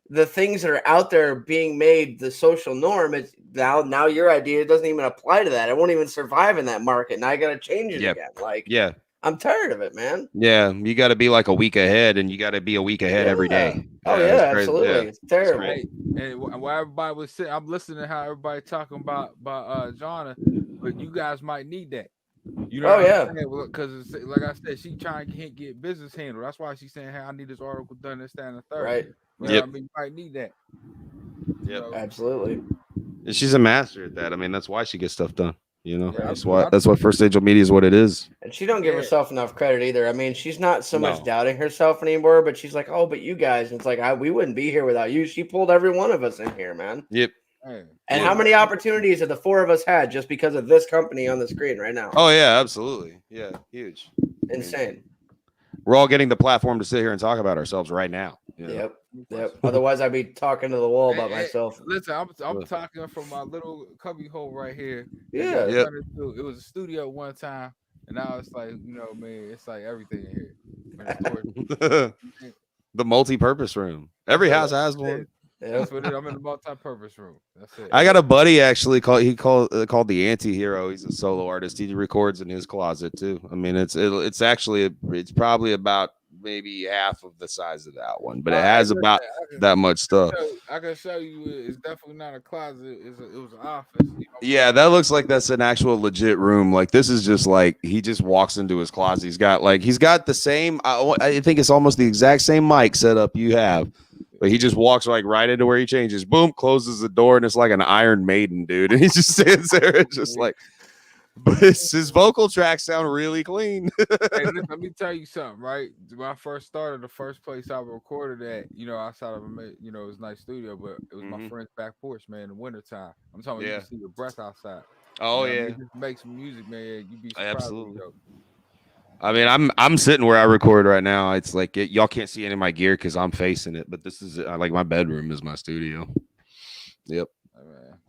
the things that are out there being made the social norm. It's now your idea doesn't even apply to that. It won't even survive in that market. Now I got to change it again. I'm tired of it, man. Yeah, you got to be like a week ahead, and you got to be a week ahead every day. Oh yeah, absolutely. Yeah. It's terrible. Right. And while everybody was sitting, I'm listening to how everybody talking about Jonna, but you guys might need that. Because like I said, she trying to get business handled. That's why she's saying, "Hey, I need this article done, this, that, and the third." Right. I mean, you might need that. Yep. Absolutely. And she's a master at that. I mean, that's why she gets stuff done. That's why First Angel Media is what it is. And she don't give herself enough credit either. I mean, she's not so much doubting herself anymore, but she's like, "Oh, but you guys," and it's like, we wouldn't be here without you. She pulled every one of us in here, man. Yep. Hey, And how many opportunities have the four of us had just because of this company on the screen right now? Oh yeah, absolutely. Yeah, huge. Insane. We're all getting the platform to sit here and talk about ourselves right now. You know? Yep. Otherwise, I'd be talking to the wall about myself. Listen, I'm talking from my little cubby hole right here. Yeah. Yep. It was a studio one time, and now it's like, man, it's like everything in here. Man, The multi-purpose room. Every house has one. That's what it is. I'm in the multi-purpose room. That's it. I got a buddy actually called the Anti-Hero. He's a solo artist. He records in his closet too. I mean, it's probably about maybe half of the size of that one, but it has about that much stuff. I can show you. It's definitely not a closet. It was an office. Yeah, that looks like that's an actual legit room. Like this is just like he just walks into his closet. He's got the same. I think it's almost the exact same mic setup you have. But he just walks like right into where he changes, boom, closes the door, and it's like an Iron Maiden, dude. And he just stands there and just like, but his vocal tracks sound really clean. Hey, listen, let me tell you something, right? When I first started, the first place I recorded at, outside of it was a nice studio, but it was my friend's back porch, man, in the wintertime. I'm talking about you can see your breath outside. Oh, yeah. Just make some music, man. You'd be surprised. Absolutely. I mean, I'm sitting where I record right now. It's like y'all can't see any of my gear because I'm facing it, but this is like my bedroom is my studio. Yep.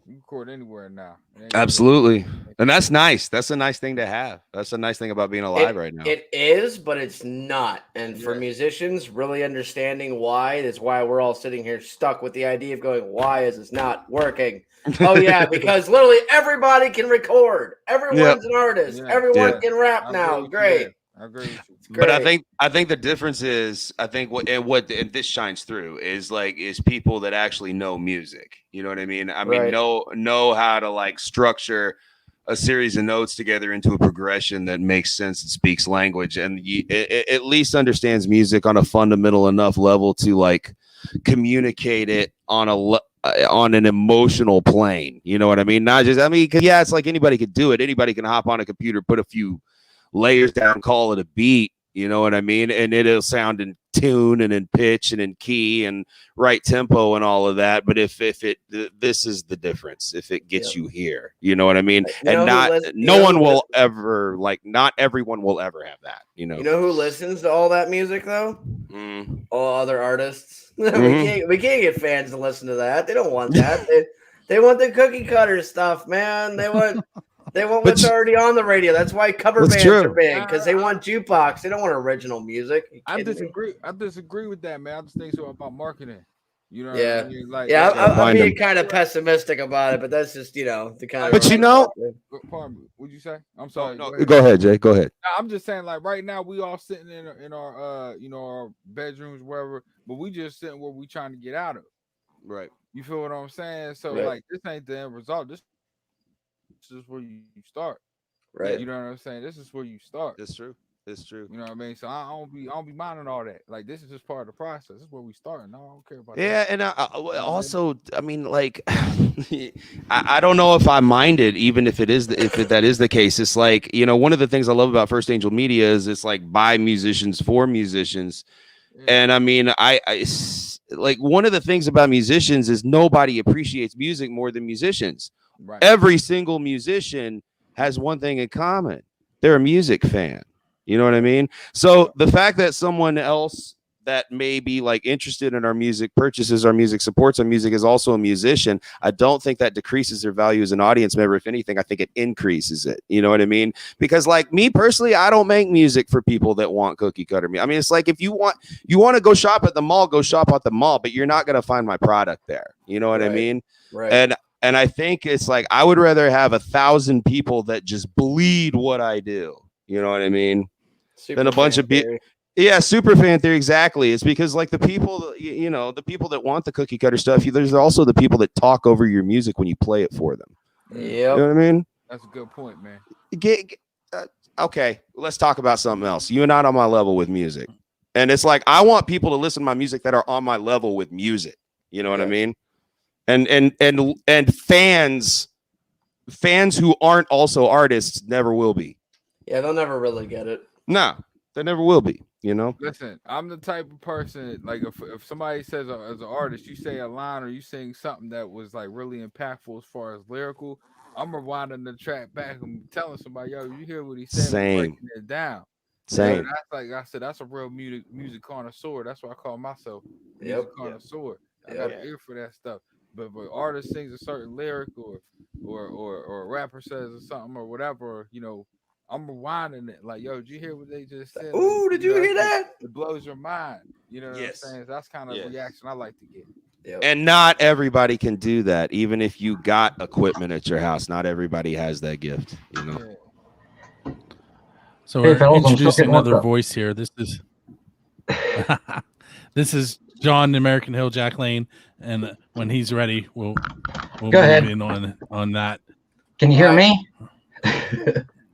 You record anywhere now. Absolutely. And that's nice. That's a nice thing to have. That's a nice thing about being alive right now. It is, but it's not. And for musicians, really understanding why, that's why we're all sitting here stuck with the idea of going, why is this not working? Oh, yeah, because literally everybody can record. Everyone's an artist. Everyone can rap now. Great. I agree with you. But I think the difference is, I think what this shines through is people that actually know music. You know what I mean? I mean, know how to like structure a series of notes together into a progression that makes sense and speaks language, and it at least understands music on a fundamental enough level to like communicate it on an emotional plane. You know what I mean? Not just, it's like anybody could do it. Anybody can hop on a computer, put a few layers down, call it a beat, you know what I mean? And it'll sound in tune and in pitch and in key and right tempo and all of that. But if this is the difference, if it gets you here, you know what I mean? And not everyone will ever have that, You know who listens to all that music though? All other artists. we can't get fans to listen to that. They don't want that. They want the cookie cutter stuff, man. They want what's already on the radio. That's why cover bands are big, because they want jukebox. They don't want original music. I disagree with that, man. I just think so about marketing. You know what I mean? I'm being kind of pessimistic about it, but that's just the kind of. But pardon me, what'd you say? I'm sorry. No, go ahead, Jay. Go ahead. I'm just saying, like right now, we all sitting in our our bedrooms, wherever, but we just sitting where we trying to get out of. Right. You feel what I'm saying? So like, this ain't the end result. This is where you start. Right. You know what I'm saying? This is where you start. That's true. It's true. You know what I mean? So I don't be minding all that. Like, this is just part of the process. This is where we start. No, I don't care about that. Yeah, and also, I mean, like, I don't know if I mind it, even if that is the case. It's like, one of the things I love about First Angel Media is it's like by musicians for musicians. Yeah. And I mean, I like one of the things about musicians is nobody appreciates music more than musicians. Right. Every single musician has one thing in common. They're a music fan. You know what I mean? So the fact that someone else that may be like interested in our music, purchases our music, supports our music, is also a musician, I don't think that decreases their value as an audience member. If anything, I think it increases it. You know what I mean? Because like me personally, I don't make music for people that want cookie cutter me. I mean, it's like if you want to go shop at the mall, go shop at the mall, but you're not going to find my product there. You know what I mean? Right. And I think it's like I would rather have 1,000 people that just bleed what I do. You know what I mean? Than a bunch of people. Yeah, super fan theory. Exactly. It's because like the people, the people that want the cookie cutter stuff, there's also the people that talk over your music when you play it for them. Yeah. You know what I mean? That's a good point, man. Okay, let's talk about something else. You're not on my level with music. And it's like, I want people to listen to my music that are on my level with music. You know what I mean? And fans who aren't also artists never will be. Yeah, they'll never really get it. No, they never will be. you know. Listen, I'm the type of person like if somebody says as an artist, you say a line or you sing something that was like really impactful as far as lyrical, I'm rewinding the track back and telling somebody, yo, you hear what he said? We're Same. breaking it down. Same. That's like I said, that's a real music connoisseur. That's what I call myself, music Yep. connoisseur. I Yep. got an ear for that stuff. But if an artist sings a certain lyric or a rapper says something or whatever, I'm rewinding it. Like, yo, did you hear what they just said? Ooh, did you hear that? It blows your mind. You know what Yes. I'm saying? That's kind of Yes. reaction I like to get. Yep. And not everybody can do that. Even if you got equipment at your house, not everybody has that gift. You know. Yeah. So Hey, we're fellas, I'm still introducing getting worked another up. voice here. This is this is John American Hill Jack Lane, and when he's ready, we'll Go move ahead. in on that. Can you hear me?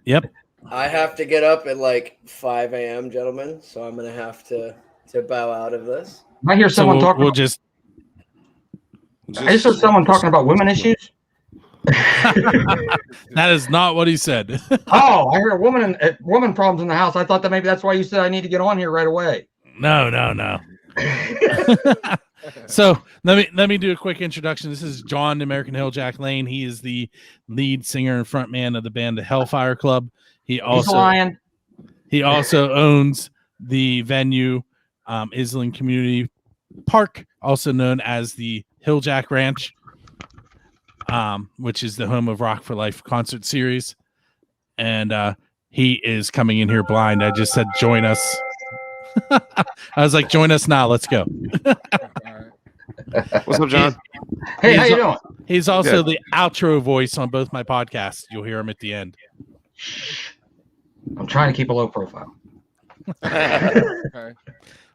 Yep. I have to get up at like 5 a.m., gentlemen, so I'm gonna have to bow out of this. I hear So someone we'll talking. just I just heard someone talking about women issues. that is not what he said. Oh, I hear woman problems in the house. I thought that maybe that's why you said I need to get on here right away. No. So let me do a quick introduction. This is John American Hill Jack Lane. He is the lead singer and frontman of the band The Hellfire Club. He's lying. He also owns the venue Island Community Park, also known as the Hill Jack Ranch, which is the home of Rock for Life concert series. And he is coming in here blind. I just said, join us. I was like, join us now. Let's go. All right. What's up, John? Hey, how you doing? He's also Good. the outro voice on both my podcasts. You'll hear him at the end. I'm trying to keep a low profile. Okay.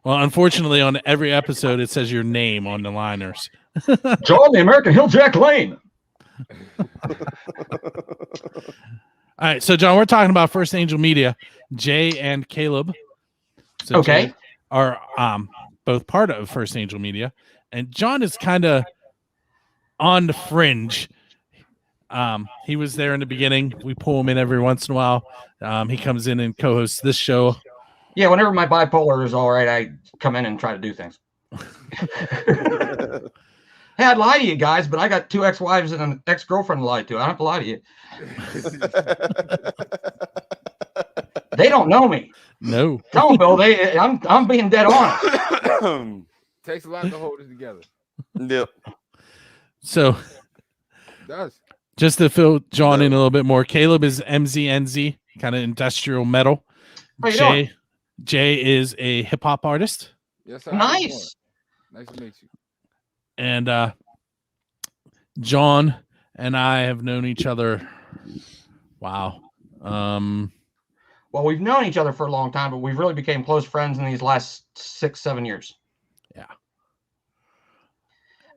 Well, unfortunately, on every episode, it says your name on the liners. John, the American Hill Jack Lane. All right. So, John, we're talking about First Angel Media. Jay and Caleb. So Okay. Jay are both part of First Angel Media. And John is kind of on the fringe. He was there in the beginning. We pull him in every once in a while. He comes in and co-hosts this show. Yeah, whenever my bipolar is all right, I come in and try to do things. Hey, I'd lie to you guys, but I got 2 ex-wives and an ex-girlfriend to lie to. I don't have to lie to you. They don't know me. No. Tell them, Bill. I'm being dead honest. Takes a lot to hold it together. Yep. So It does. just to fill John in a little bit more, Caleb is MZNZ, kind of industrial metal. How you doing? Jay is a hip hop artist. Yes, sir. Nice. Nice to meet you. And John and I have known each other. Wow. Well, we've known each other for a long time, but we've really became close friends in these last 6-7 years. Yeah.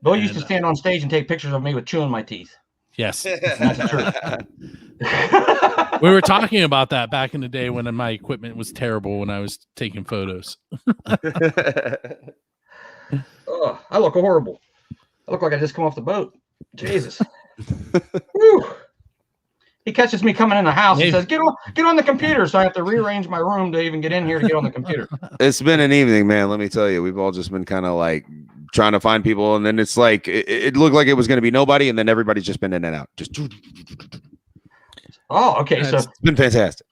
Bill used to And, stand on stage and take pictures of me with chewing my teeth. Yes. That's the truth. We were talking about that back in the day when my equipment was terrible when I was taking photos. Ugh, I look horrible. I look like I just come off the boat. Jesus. Whew. He catches me coming in the house and says, get on the computer. So I have to rearrange my room to even get in here to get on the computer. It's been an evening, man. Let me tell you, we've all just been kind of like trying to find people, and then it's like it looked like it was going to be nobody, and then everybody's just been in and out. Just Oh, okay. That's- it's been fantastic.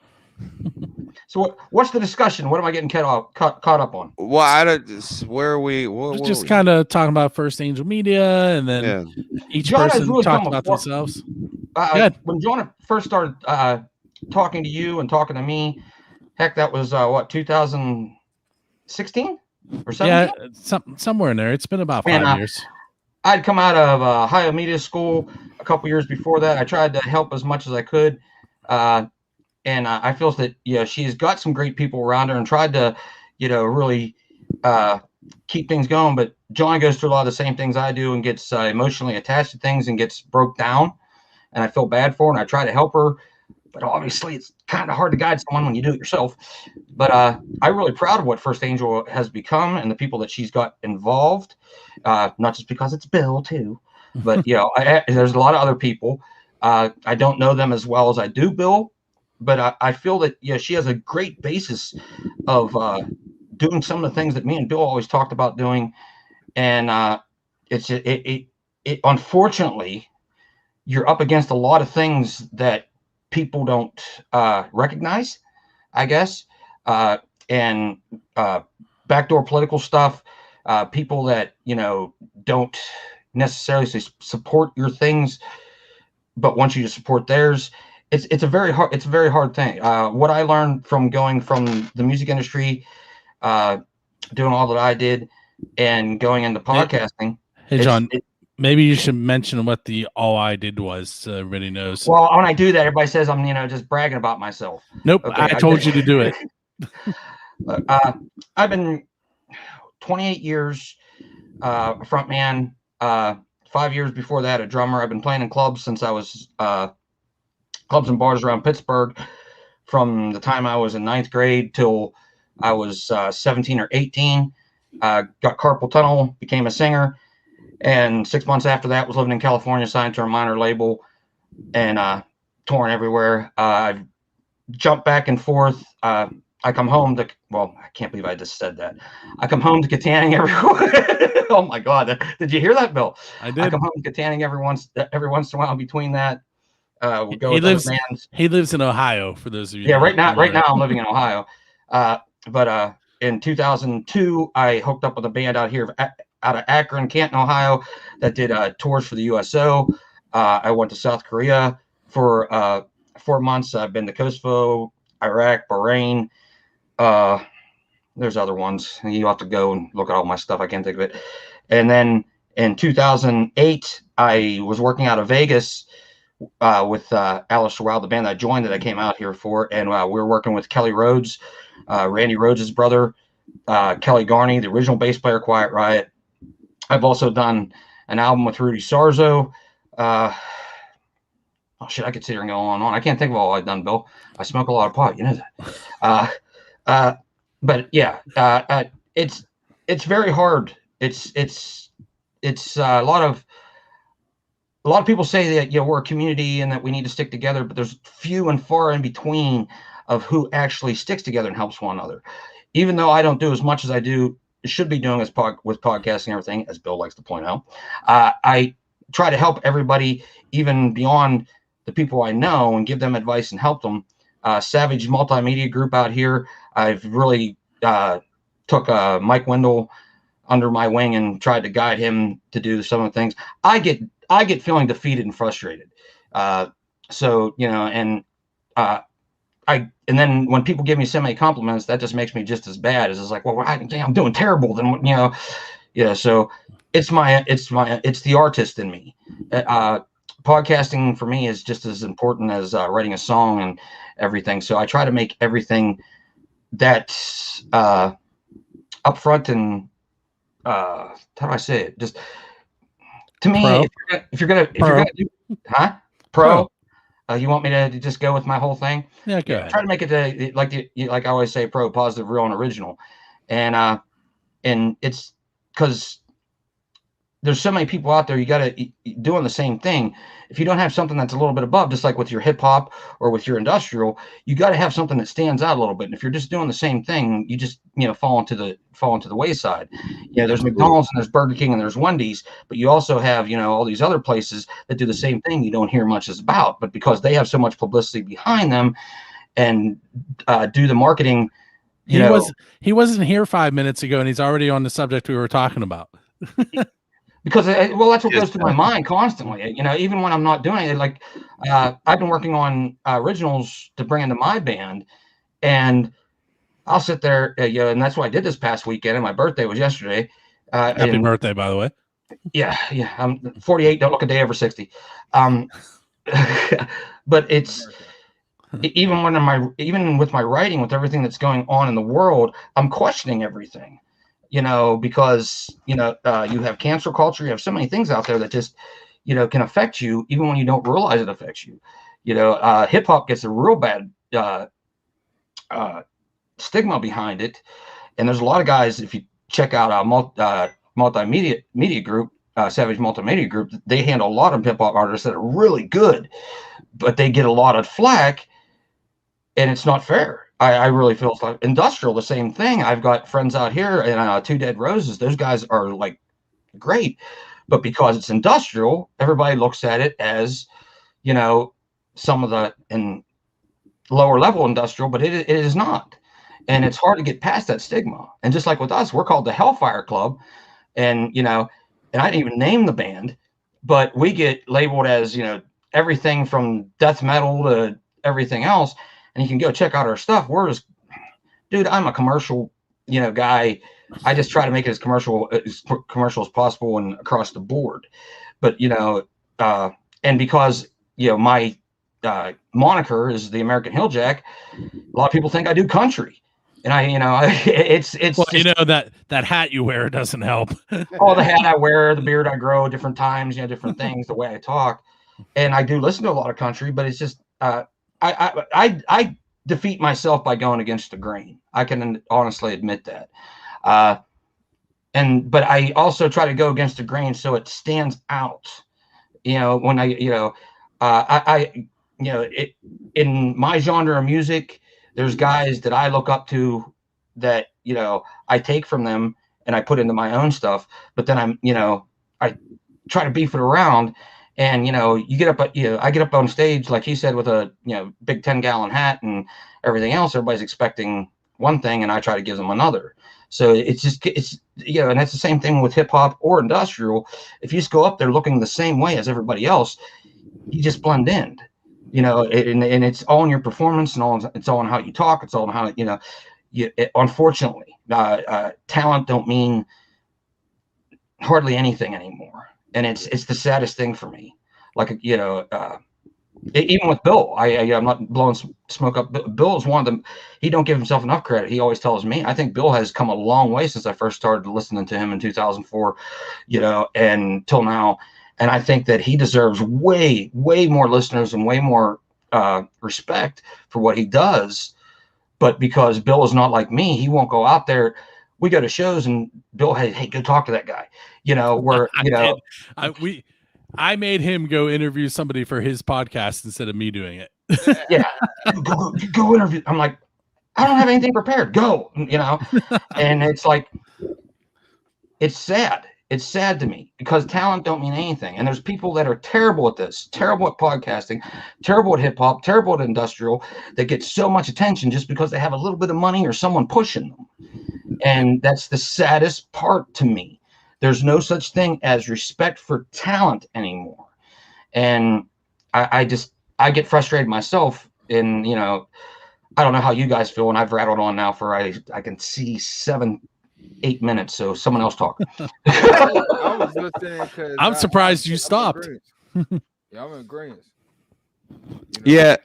So what's the discussion? What am I getting caught up on? Well, I don't. Where are we? We're just kind of talking about First Angel Media, and then each John has person really talked come about before- themselves. When John first started talking to you and talking to me, heck, that was 2016 or 17? Yeah, somewhere in there. It's been about 5 years. I'd come out of Ohio Media School a couple years before that. I tried to help as much as I could. And I feel that, she's got some great people around her and tried to, really keep things going. But John goes through a lot of the same things I do and gets emotionally attached to things and gets broke down. And I feel bad for her and I try to help her. But obviously, it's kind of hard to guide someone when you do it yourself. But I'm really proud of what First Angel has become and the people that she's got involved. Not just because it's Bill, too. But, there's a lot of other people. I don't know them as well as I do Bill. But I feel that, she has a great basis of doing some of the things that me and Bill always talked about doing. And it unfortunately, you're up against a lot of things that people don't recognize, I guess, and backdoor political stuff, people that, you know, don't necessarily support your things, but want you to support theirs. It's a very hard thing. What I learned from going from the music industry, doing all that I did, and going into podcasting. Hey, John, maybe you should mention what the all I did was, so everybody knows. Well, when I do that, everybody says I'm, you know, just bragging about myself. Nope, Okay, I told you to do it. I've been 28 years front man. 5 years before that, a drummer. I've been playing in clubs since I was clubs and bars around Pittsburgh, from the time I was in 9th grade till I was 17 or 18. Got carpal tunnel, became a singer, and 6 months after that was living in California, signed to a minor label, and touring everywhere. I've jumped back and forth. I come home to, well, I can't believe I just said that. I come home to Katanning every oh my God. Did you hear that, Bill? I did. I come home to Katanning every once in a while. Between that, we'll go he with lives, other bands. He lives in Ohio, for those of you. Yeah, right now I'm living in Ohio. But in 2002, I hooked up with a band out of Akron, Canton, Ohio, that did tours for the USO. I went to South Korea for 4 months. I've been to Kosovo, Iraq, Bahrain. There's other ones. You have to go and look at all my stuff. I can't think of it. And then in 2008, I was working out of Vegas with Alice Wild, the band that I joined, that I came out here for. And we were working with Kelly Rhodes, Randy Rhodes' brother, Kelly Garney, the original bass player, Quiet Riot. I've also done an album with Rudy Sarzo. Oh shit, I could sit here and go on and on. I can't think of all I've done, Bill. I smoke a lot of pot, you know that. But yeah, it's very hard. It's a lot of people say that, you know, we're a community and that we need to stick together, but there's few and far in between of who actually sticks together and helps one another. Even though I don't do as much as I should be doing with podcasting and everything, as Bill likes to point out, I try to help everybody, even beyond the people I know, and give them advice and help them. Savage Multimedia Group out here, I've really took Mike Wendell under my wing and tried to guide him to do some of the things. I get feeling defeated and frustrated. So, you know, and then when people give me so many compliments, that just makes me just as bad. As it's like, well, I'm doing terrible. Then, you know, yeah. So it's the artist in me. Podcasting for me is just as important as writing a song and everything. So I try to make everything that's upfront and how do I say it? Just to me, if you're gonna do, pro. You want me to just go with my whole thing? Yeah, go ahead. Try to make it like I always say, pro, positive, real, and original. And it's because there's so many people out there. You got to doing the same thing. If you don't have something that's a little bit above, just like with your hip hop or with your industrial, you got to have something that stands out a little bit. And if you're just doing the same thing, you just, you know, fall into the wayside. You know, there's McDonald's and there's Burger King and there's Wendy's, but you also have, you know, all these other places that do the same thing you don't hear much about, but because they have so much publicity behind them and do the marketing. He wasn't here 5 minutes ago, and he's already on the subject we were talking about. Because, well, that's what goes through my mind constantly. You know, even when I'm not doing it, like I've been working on originals to bring into my band, and I'll sit there, you know, and that's what I did this past weekend. And my birthday was yesterday. Happy birthday, by the way. Yeah. I'm 48. Don't look a day over 60. But it's even with my writing, with everything that's going on in the world, I'm questioning everything. You know, because, you know, you have cancel culture, you have so many things out there that just, you know, can affect you even when you don't realize it affects you. You know, hip hop gets a real bad stigma behind it. And there's a lot of guys, if you check out multimedia group, Savage Multimedia Group, they handle a lot of hip hop artists that are really good, but they get a lot of flack, and it's not fair. I really feel it's like industrial, the same thing. I've got friends out here and Two Dead Roses. Those guys are like great, but because it's industrial, everybody looks at it as, you know, some of the in lower level industrial, but it is not. And it's hard to get past that stigma. And just like with us, we're called the Hellfire Club. And, you know, and I didn't even name the band, but we get labeled as, you know, everything from death metal to everything else. And you can go check out our stuff. We're just, dude, I'm a commercial, you know, guy. I just try to make it as commercial as possible and across the board. But, you know, and because, you know, my moniker is the American Hilljack, a lot of people think I do country. And I, you know, it's Well, just, you know, that hat you wear doesn't help. all the hat I wear, the beard I grow, different times, you know, different things, the way I talk. And I do listen to a lot of country, but it's just I defeat myself by going against the grain. I can honestly admit that. But I also try to go against the grain so it stands out. You know, when in my genre of music, there's guys that I look up to that, you know, I take from them and I put into my own stuff, but then I try to beef it around. And, you know, I get up on stage, like he said, with a, you know, big 10-gallon hat and everything else. Everybody's expecting one thing and I try to give them another. So it's, you know, and that's the same thing with hip hop or industrial. If you just go up there looking the same way as everybody else, you just blend in, you know, and it's all in your performance and it's all in how you talk. It's all in how, you know, unfortunately, talent don't mean hardly anything anymore. And it's the saddest thing for me. Like, you know, even with Bill, I'm not blowing smoke up. Bill is one of them. He don't give himself enough credit. He always tells me. I think Bill has come a long way since I first started listening to him in 2004, you know, and till now. And I think that he deserves way, way more listeners and way more respect for what he does. But because Bill is not like me, he won't go out there. We go to shows and Bill, hey, go talk to that guy. You know, where, you know, I made him go interview somebody for his podcast instead of me doing it. Yeah, go interview. I'm like, I don't have anything prepared. Go, you know. And it's like, it's sad. It's sad to me because talent don't mean anything. And there's people that are terrible at this, terrible at podcasting, terrible at hip hop, terrible at industrial, that get so much attention just because they have a little bit of money or someone pushing them. And that's the saddest part to me. There's no such thing as respect for talent anymore. And I get frustrated myself. And, you know, I don't know how you guys feel. And I've rattled on now for, I can see 7-8 minutes. So someone else talk. I was listening because I'm surprised you stopped. Yeah, I'm in agreement. You know, Yeah.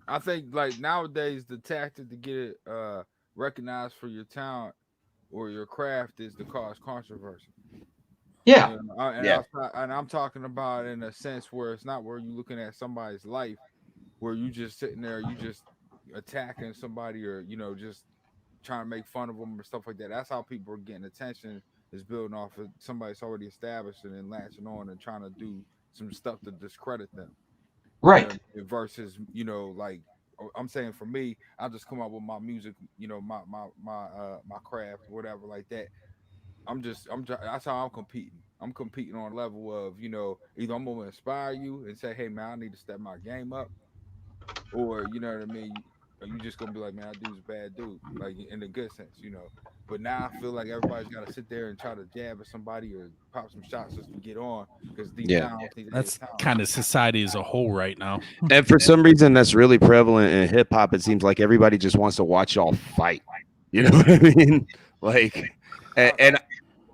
I think like nowadays the tactic to get it recognized for your talent or your craft is to cause controversy. Yeah. You know, and I'm talking about in a sense where it's not where you're looking at somebody's life, where you just sitting there, you just attacking somebody or, you know, just trying to make fun of them or stuff like that. That's how people are getting attention, is building off of somebody's already established and then latching on and trying to do some stuff to discredit them. Right. Versus, you know, like I'm saying for me, I'll just come up with my music, you know, my craft, whatever like that. That's how I'm competing. I'm competing on a level of, you know, either I'm gonna inspire you and say, hey man, I need to step my game up, or you know what I mean, you just gonna be like, man, that dude's a bad dude, like in the good sense, you know. But now I feel like everybody's got to sit there and try to jab at somebody or pop some shots just to get on, because deep down, I don't think that's kind of society as a whole right now. And for some reason, that's really prevalent in hip hop. It seems like everybody just wants to watch y'all fight. You know what I mean? Like, and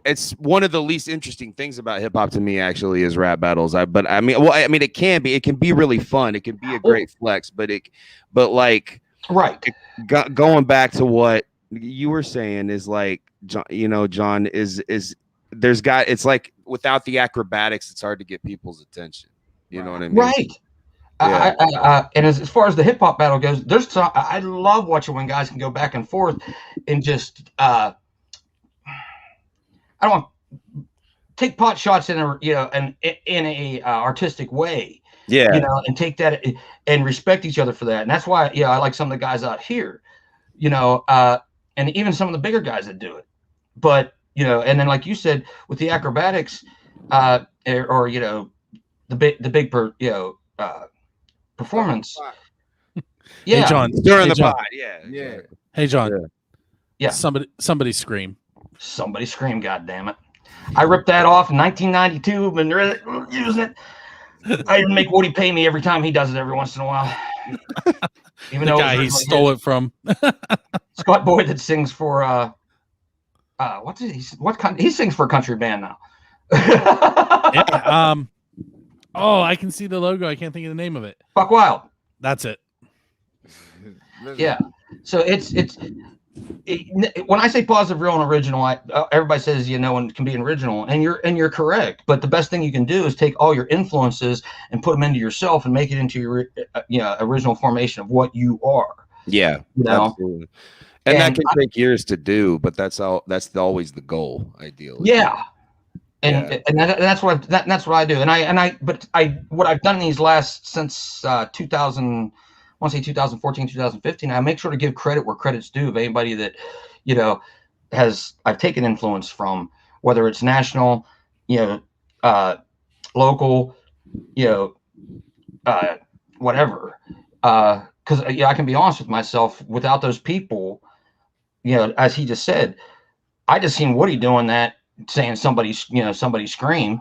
it's one of the least interesting things about hip hop to me, actually, is rap battles. But I mean, it can be really fun. It can be a great flex, but right. Going back to what you were saying is like, you know, John, is it's like without the acrobatics, it's hard to get people's attention. You know what I mean? Right. Yeah. And as far as the hip hop battle goes, I love watching when guys can go back and forth and just I don't want take pot shots in a, you know, in a artistic way, Yeah. You know, and take that and respect each other for that. And that's why, I like some of the guys out here, and even some of the bigger guys that do it. But, and then like you said, with the acrobatics, or the big performance. Yeah. Hey, John. During the John. pod. Yeah. Yeah. Exactly. Hey, John. Yeah. Somebody scream. Somebody scream, goddammit. I ripped that off in 1992, been using it. I even make Woody pay me every time he does it every once in a while. Even The though guy he stole it from. Scott Boyd that sings for he sings for a country band now. Yeah. Oh, I can see the logo. I can't think of the name of it. Buck Wild. That's it. Yeah. So it's when I say positive, real, and original, everybody says and can be original, and you're correct. But the best thing you can do is take all your influences and put them into yourself and make it into your original formation of what you are. Yeah, absolutely. And that can take years to do, but that's always the goal, ideally. Yeah. And that's what I do. What I've done these since 2000. I want to say 2014, 2015. I make sure to give credit where credit's due of anybody that, I've taken influence from, whether it's national, local, whatever. Because I can be honest with myself. Without those people, as he just said, I just seen Woody doing that, saying somebody scream,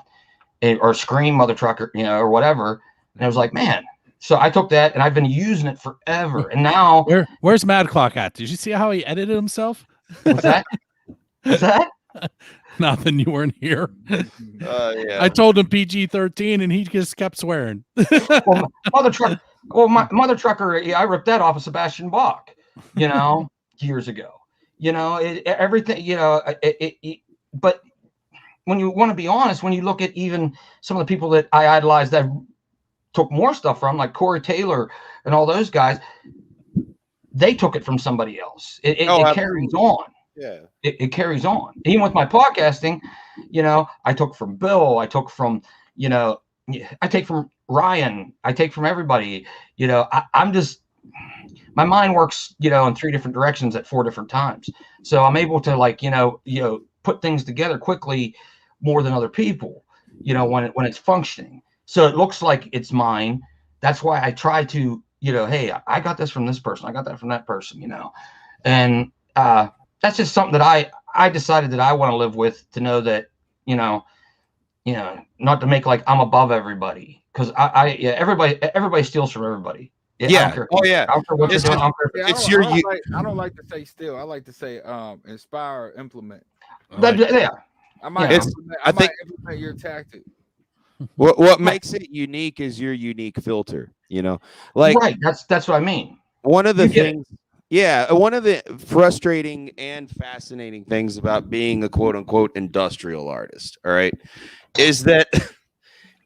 or scream mother trucker, or whatever, and I was like, man. So I took that and I've been using it forever. And now where's Mad Clock at? Did you see how he edited himself? What's that? What's that? Nothing. You weren't here. Yeah. I told him PG-13 and he just kept swearing. Mother trucker. I ripped that off of Sebastian Bach, years ago. Everything. But when you want to be honest, when you look at even some of the people that I idolized that took more stuff from, like Corey Taylor and all those guys, they took it from somebody else. It carries on. Yeah. It carries on. Even with my podcasting, I took from Bill, I took from, I take from Ryan, I take from everybody, I'm just, my mind works, in 3 different directions at 4 different times. So I'm able to put things together quickly more than other people, when it's functioning. So it looks like it's mine. That's why I try to, hey, I got this from this person. I got that from that person, and that's just something that I decided that I want to live with, to know that, not to make like I'm above everybody, because everybody steals from everybody. Yeah. Oh yeah. I don't care what you're doing. I don't like to say steal. I like to say inspire, implement. I might implement your tactic. What makes it unique is your unique filter, like right. That's what I mean. One of the things, one of the frustrating and fascinating things about being a quote unquote industrial artist, all right, is that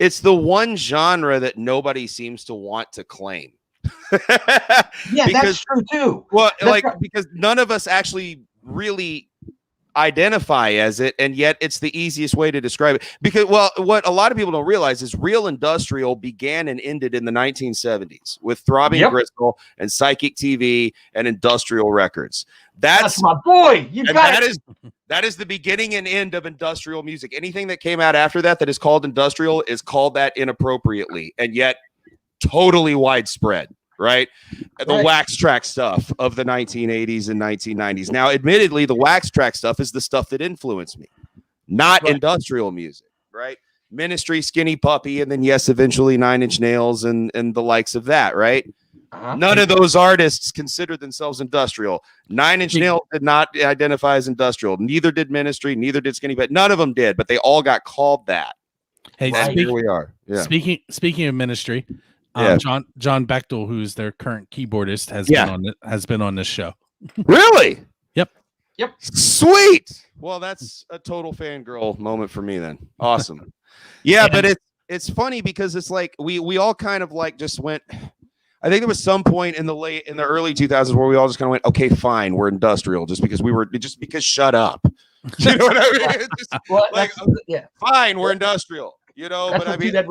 it's the one genre that nobody seems to want to claim. That's true too. Well, because none of us actually really identify as it, and yet it's the easiest way to describe it, because what a lot of people don't realize is real industrial began and ended in the 1970s with Throbbing Gristle and Psychic TV and Industrial Records. That's my boy. That is the beginning and end of industrial music. Anything that came out after that is called industrial is called that inappropriately, and yet totally widespread. Right? The wax track stuff of the 1980s and 1990s. Now, admittedly, the wax track stuff is the stuff that influenced me, not industrial music, right? Ministry, Skinny Puppy, and then eventually 9 Inch Nails and the likes of that, right? None of those artists considered themselves industrial. 9 Inch Nails did not identify as industrial. Neither did Ministry, neither did Skinny Puppy. None of them did, but they all got called that. Hey, here we are. Yeah. Speaking of Ministry, John Bechtel, who's their current keyboardist, has been on this show. Really? Yep. Sweet. Well, that's a total fangirl moment for me then. Awesome. Yeah, but it's funny because it's like we all kind of like just went. I think there was some point in the early 2000s where we all just kind of went, okay, fine, we're industrial, just because shut up. You know what I mean? Fine, we're industrial. You know, That's but I what mean, that's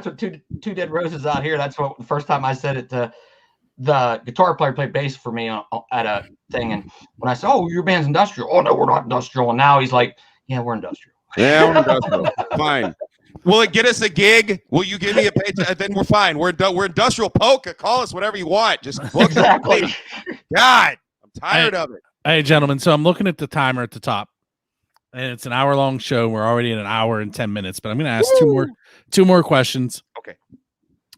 what two dead roses out here. That's what the first time I said it to the guitar player played bass for me at a thing, and when I said, "Oh, your band's industrial," "Oh no, we're not industrial," and now he's like, "Yeah, we're industrial." yeah, we're industrial. Fine. Will it get us a gig? Will you give me a paycheck? Then we're fine. We're industrial polka. Call us whatever you want. Just book Exactly. it. God, I'm tired of it. Hey, gentlemen. So I'm looking at the timer at the top, and it's an hour-long show. We're already at an hour and 10 minutes, but I'm going to ask two more questions. Okay.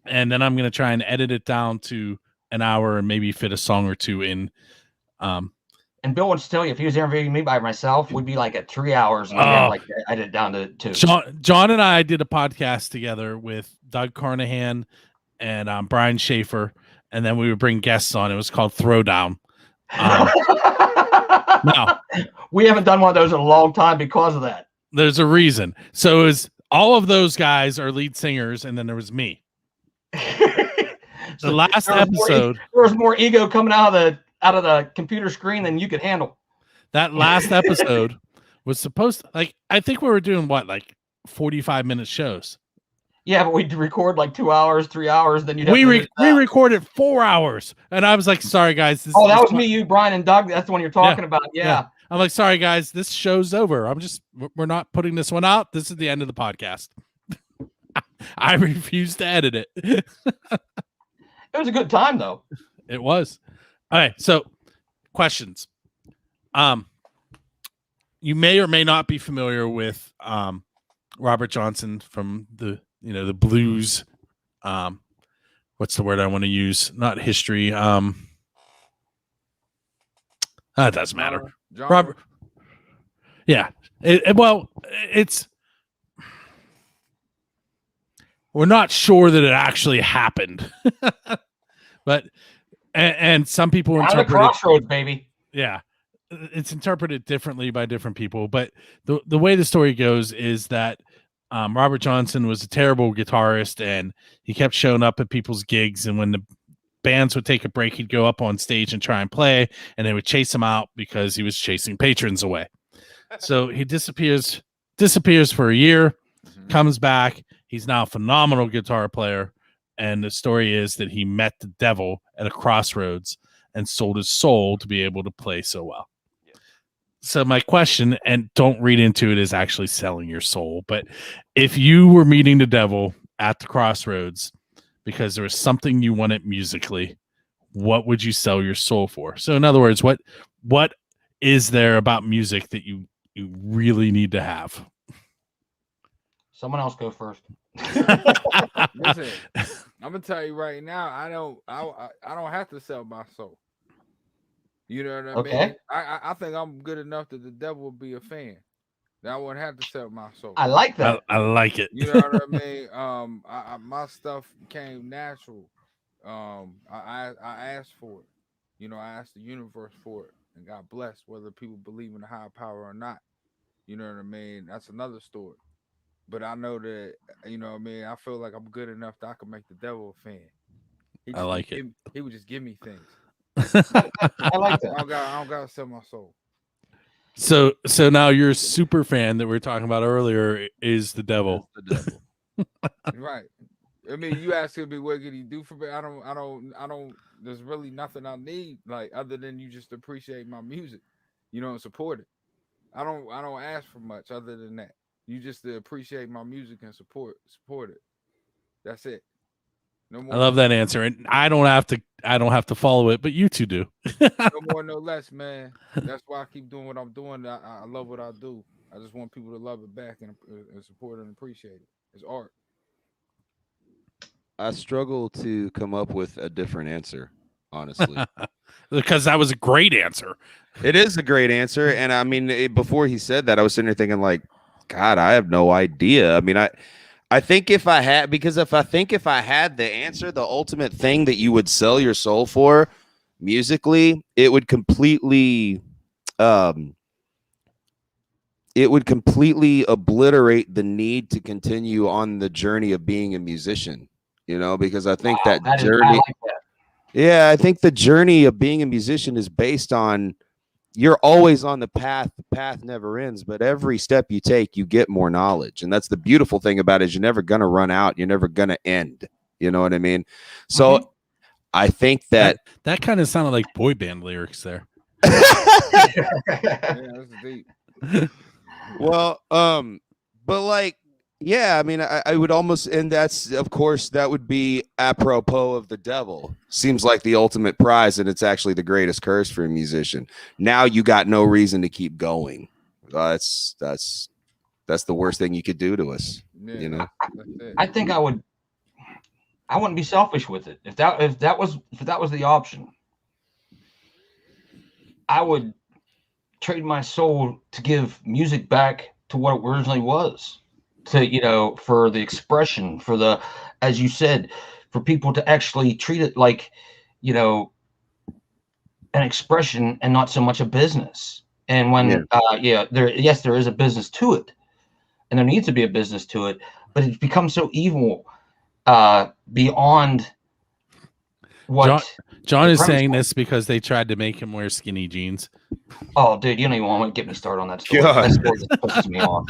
And then I'm going to try and edit it down to an hour and maybe fit a song or two in. And Bill would tell you if he was interviewing me by myself, we'd be like at 3 hours. And we'd like edit it down to 2. John and I did a podcast together with Doug Carnahan and Brian Schaefer, and then we would bring guests on. It was called Throwdown. Now, we haven't done one of those in a long time because of that. There's a reason. So it was all of those guys are lead singers, and then there was me. The last episode, there was more ego coming out of the computer screen than you could handle. That last episode was supposed to, like, I think we were doing what, like 45-minute shows. Yeah, but we'd record like 2 hours, 3 hours. Then we recorded 4 hours, and I was like, "Sorry, guys." That was me, you, Brian, and Doug. That's the one you're talking about. Yeah. I'm like, "Sorry, guys, this show's over. We're not putting this one out. This is the end of the podcast." I refuse to edit it. It was a good time, though. It was. All right, so questions. You may or may not be familiar with Robert Johnson from the blues. What's the word I want to use? Not history. That doesn't matter. Robert. Yeah. We're not sure that it actually happened, but and some people interpret the crossroads, baby. Yeah, it's interpreted differently by different people, but the way the story goes is that Robert Johnson was a terrible guitarist, and he kept showing up at people's gigs, and when the bands would take a break, he'd go up on stage and try and play, and they would chase him out because he was chasing patrons away. So he disappears for a year, comes back. He's now a phenomenal guitar player, and the story is that he met the devil at a crossroads and sold his soul to be able to play so well. Yeah. So my question, and don't read into it as actually selling your soul, but if you were meeting the devil at the crossroads because there was something you wanted musically, what would you sell your soul for? So in other words, what is there about music that you really need to have? Someone else go first. Listen, I'm gonna tell you right now, I don't have to sell my soul. You know what I mean? I think I'm good enough that the devil will be a fan. That I wouldn't have to sell my soul. I like that. I like it. You know what I mean? My stuff came natural. I asked for it. You know, I asked the universe for it and got blessed, whether people believe in a higher power or not. You know what I mean? That's another story. But I know that, you know what I mean? I feel like I'm good enough that I can make the devil a fan. I like it. He would just give me things. I like that. I don't gotta sell my soul. So now your super fan that we were talking about earlier is the devil. Right. I mean, you asking me what could he do for me? I don't. There's really nothing I need, like, other than you just appreciate my music, you know, and support it. I don't ask for much other than that. You just to appreciate my music and support it. That's it. No more. I love that answer, and I don't have to follow it, but you two do. No more, no less, man. That's why I keep doing what I'm doing. I love what I do. I just want people to love it back and support it and appreciate it. It's art. I struggle to come up with a different answer, honestly. Because that was a great answer. It is a great answer, and I mean, before he said that, I was sitting there thinking, like, God, I have no idea. I mean, I think if I had the answer, the ultimate thing that you would sell your soul for musically, it would completely obliterate the need to continue on the journey of being a musician, you know, because I think I think the journey of being a musician is based on, you're always on the path. The path never ends, but every step you take, you get more knowledge. And that's the beautiful thing about it, is you're never going to run out. You're never going to end. You know what I mean? So I think that kind of sounded like boy band lyrics there. Yeah, that's deep. well, but like, yeah, I mean, I would almost, and that's, of course, that would be apropos of the devil. Seems like the ultimate prize, and it's actually the greatest curse for a musician. Now you got no reason to keep going. That's the worst thing you could do to us. Yeah, You know, that's it. I think I wouldn't be selfish with it. If that was the option, I would trade my soul to give music back to what it originally was. To, for the expression, for the, as you said, for people to actually treat it like, an expression and not so much a business. And when, there is a business to it, and there needs to be a business to it, but it's become so evil beyond what. John is saying this because they tried to make him wear skinny jeans. Oh, dude, you don't even want to get me started on that story. God. That story just pisses me off.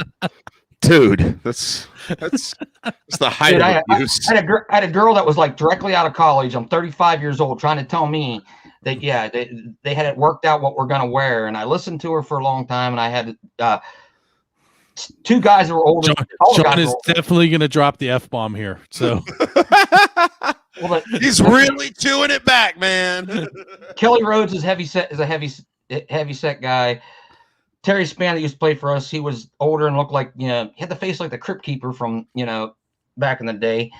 dude, that's the height Dude, of abuse. I had a girl that was like directly out of college. I'm 35 years old, trying to tell me that they had it worked out what we're gonna wear, and I listened to her for a long time, and I had two guys that were older. John is definitely gonna drop the F-bomb here. So he's really chewing it back, man. Kelly Rhodes is a heavy set guy. Terry Spann that used to play for us, he was older and looked like, he had the face like the Crypt Keeper from, back in the day.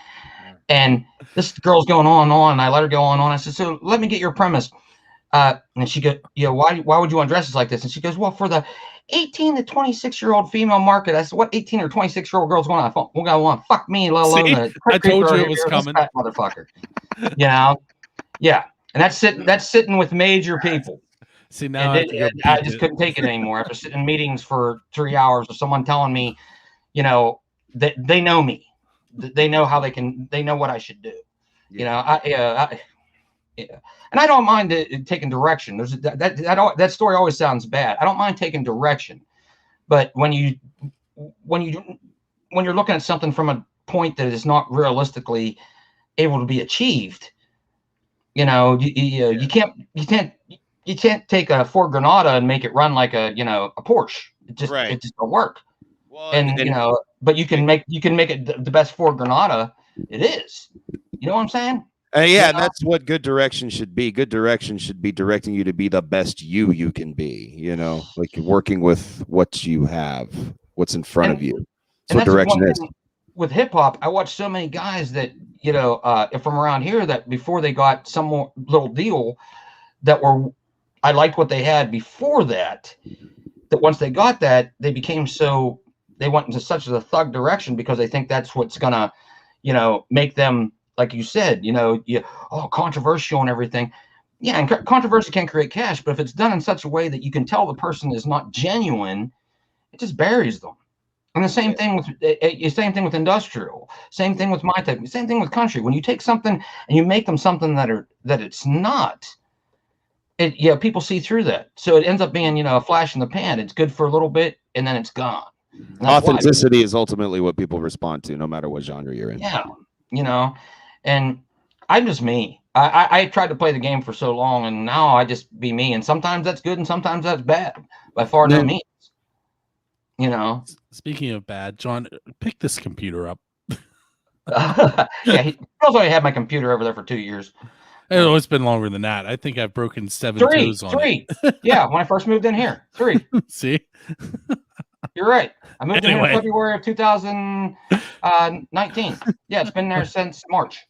And this girl's going on and on. And I let her go on and on. I said, so let me get your premise. And she goes, why would you want dresses like this? And she goes, well, for the 18 to 26-year-old female market. I said, what 18 or 26-year-old girls going to want? Fuck me, let alone the I told you it was coming. Motherfucker. Yeah. And that's sitting with major people. See, now I just couldn't take it anymore. After sitting in meetings for 3 hours with someone telling me, that they know me, they know how they know what I should do. And I don't mind taking direction. There's that story always sounds bad. I don't mind taking direction, but when you're looking at something from a point that is not realistically able to be achieved, you can't take a Ford Granada and make it run like a Porsche. It just don't work. Well, but you can make it the best Ford Granada it is. You know what I'm saying? And that's what good direction should be. Good direction should be directing you to be the best you can be. Like you're working with what you have, what's in front of you. That's what direction is. With hip hop, I watch so many guys that from around here that before they got some more little deal that were. I liked what they had before that once they got that, they became they went into such a thug direction because they think that's what's gonna, make them, like you said, controversial and everything. Yeah, and controversy can create cash, but if it's done in such a way that you can tell the person is not genuine, it just buries them. And the same thing with industrial, same thing with my type, same thing with country. When you take something and you make them something that it's not. People see through that. So it ends up being, a flash in the pan. It's good for a little bit and then it's gone. Authenticity is ultimately what people respond to, no matter what genre you're in. Yeah. And I'm just me. I tried to play the game for so long, and now I just be me. And sometimes that's good and sometimes that's bad. By far no means. Speaking of bad, John, pick this computer up. He also had my computer over there for 2 years. It's been longer than that. I think I've broken 7 toes on it. Yeah, when I first moved in here. 3. See? You're right. I moved in here in February of 2019. Yeah, it's been there since March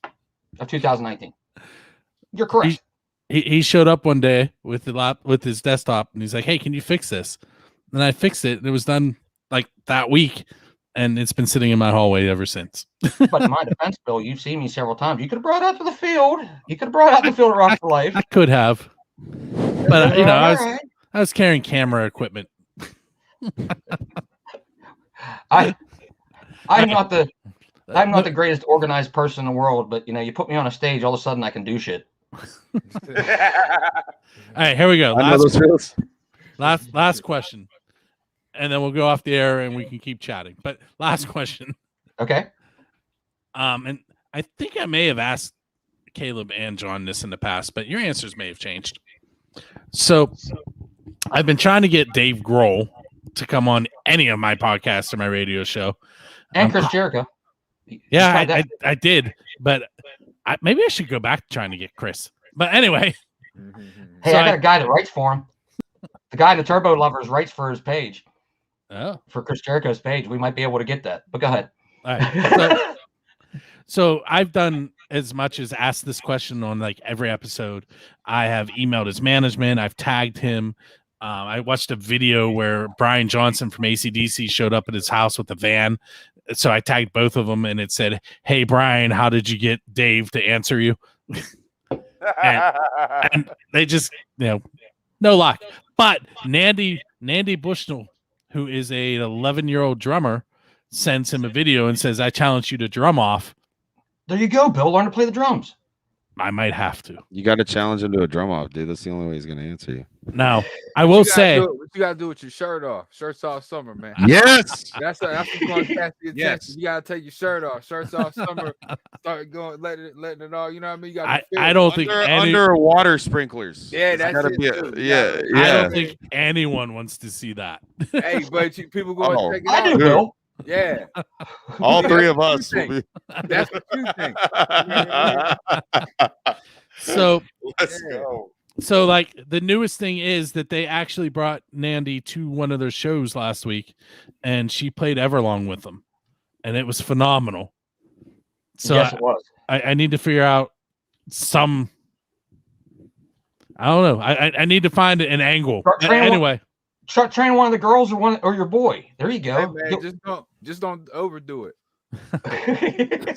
of 2019. You're correct. He showed up one day with his desktop, and he's like, "Hey, can you fix this?" And I fixed it, and it was done like that week. And it's been sitting in my hallway ever since. But in my defense, Bill, you've seen me several times. You could have brought it out to the field. You could have brought it out to the field at Rock for Life. I could have. But, I was carrying camera equipment. I'm not the greatest organized person in the world, but, you put me on a stage, all of a sudden I can do shit. All right, here we go. Last question, and then we'll go off the air and we can keep chatting. But last question. Okay. And I think I may have asked Caleb and John this in the past, but your answers may have changed. So I've been trying to get Dave Grohl to come on any of my podcasts or my radio show. And Chris Jericho. Yeah, I did, but maybe I should go back to trying to get Chris. But anyway. Hey, I got a guy that writes for him. The guy in the Turbo Lovers writes for his page. Oh. For Chris Jericho's page. We might be able to get that. But go ahead. All right. So I've done as much as asked this question on like every episode. I have emailed his management. I've tagged him. I watched a video where Brian Johnson from AC/DC showed up at his house with a van. So I tagged both of them and it said, "Hey, Brian, how did you get Dave to answer you?" and they just, no luck. But Nandy Bushnell, who is a 11-year-old drummer, sends him a video and says, "I challenge you to drum off." There you go, Bill. Learn to play the drums. I might have to. You got to challenge him to a drum off, dude. That's the only way he's going to answer you. Now, I will say, what you got to do with your shirt off. Shirts off summer, man. Yes. That's what's going to catch the attention. Yes. You got to take your shirt off. Shirts off summer. Start going, letting it all. You know what I mean? You I don't think under water sprinklers. Yeah, that's gotta it be too. yeah. I don't think anyone wants to see that. Hey, but people going to take it I do, off. Bill. Yeah. All three of What us. you Will be... That's what you think. So let's go. So like the newest thing is that they actually brought Nandy to one of their shows last week, and she played Everlong with them, and it was phenomenal. So yes, it was. I need to figure out some. I don't know. I need to find an angle. Anyway, train one of the girls or your boy. There you go. Hey, man, just don't overdo it.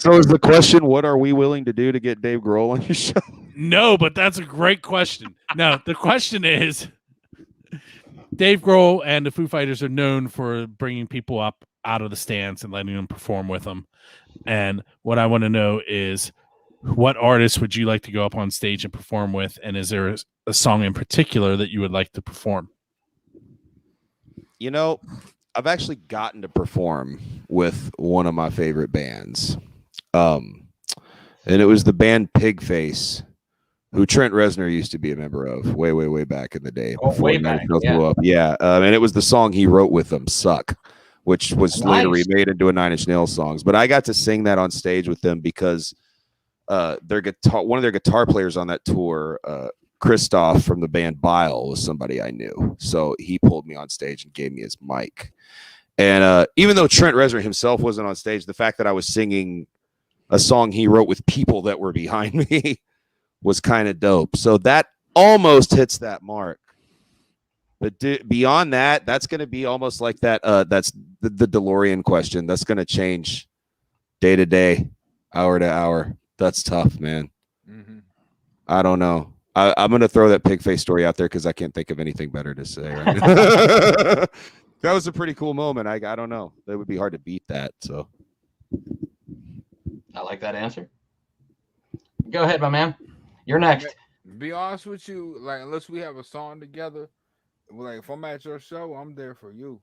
So is the question, what are we willing to do to get Dave Grohl on your show? No, but that's a great question. No, the question is, Dave Grohl and the Foo Fighters are known for bringing people up out of the stands and letting them perform with them. And what I want to know is, what artists would you like to go up on stage and perform with? And is there a song in particular that you would like to perform? You know, I've actually gotten to perform with one of my favorite bands. And it was the band Pigface, who Trent Reznor used to be a member of way back in the day. Way back, blew up. Yeah. And it was the song he wrote with them, Suck, which was later remade into a Nine Inch Nails songs. But I got to sing that on stage with them because one of their guitar players on that tour, Christoph from the band Bile, was somebody I knew. So he pulled me on stage and gave me his mic. And even though Trent Reznor himself wasn't on stage, the fact that I was singing a song he wrote with people that were behind me was kind of dope. So that almost hits that mark. But beyond that, that's going to be almost like that. That's the DeLorean question. That's going to change day to day, hour to hour. That's tough, man. Mm-hmm. I don't know. I'm going to throw that Pigface story out there because I can't think of anything better to say. Right? That was a pretty cool moment. I don't know. It would be hard to beat that. So I like that answer. Go ahead, my man. You're next. Be honest with you, like unless we have a song together, like if I'm at your show, I'm there for you.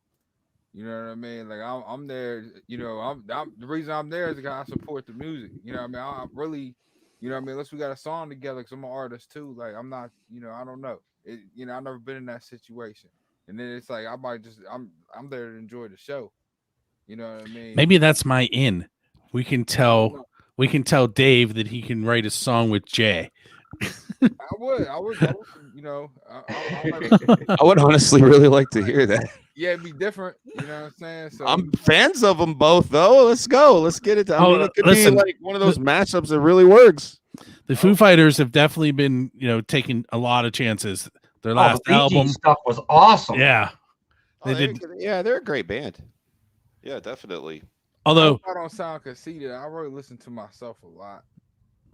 You know what I mean? Like I'm there. You know, I'm the reason I'm there is because I support the music. You know what I mean? I really, you know what I mean? Unless we got a song together, because I'm an artist too. Like I'm not, you know, I don't know. You know, I've never been in that situation. And then it's like I'm there to enjoy the show. You know what I mean? Maybe that's my in. We can tell Dave that he can write a song with Jay. I would, you know, I would honestly really like to hear that. Yeah, it'd be different. You know what I'm saying? So I'm fans of them both, though. Let's go. Let's get it. I mean, it could be like one of those matchups that really works. The Foo Fighters have definitely been, you know, taking a lot of chances. Their last the Bee Gees album stuff was awesome. Yeah, they're a great band. Yeah, definitely. Although I don't sound conceited, I really listen to myself a lot.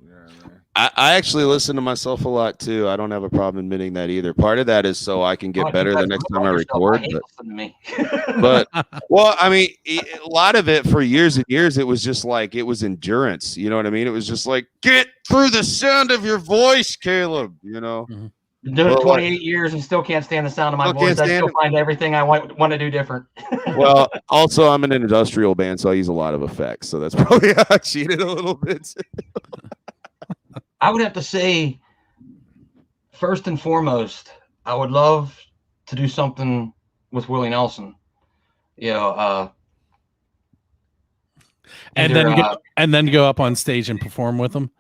You know what I mean? I actually listen to myself a lot too. I don't have a problem admitting that either. Part of that is so I can get better the next time I record. But well, I mean, a lot of it for years and years, it was just like it was endurance. You know what I mean? It was just like get through the sound of your voice, Caleb. You know, Been doing Well, it 28 years and still can't stand the sound of my Still voice. can't I stand still find everything I want to do different. Well, also I'm in an industrial band, so I use a lot of effects. So that's probably how I cheated a little bit. I would have to say, first and foremost, I would love to do something with Willie Nelson. You know, And then go up on stage and perform with them.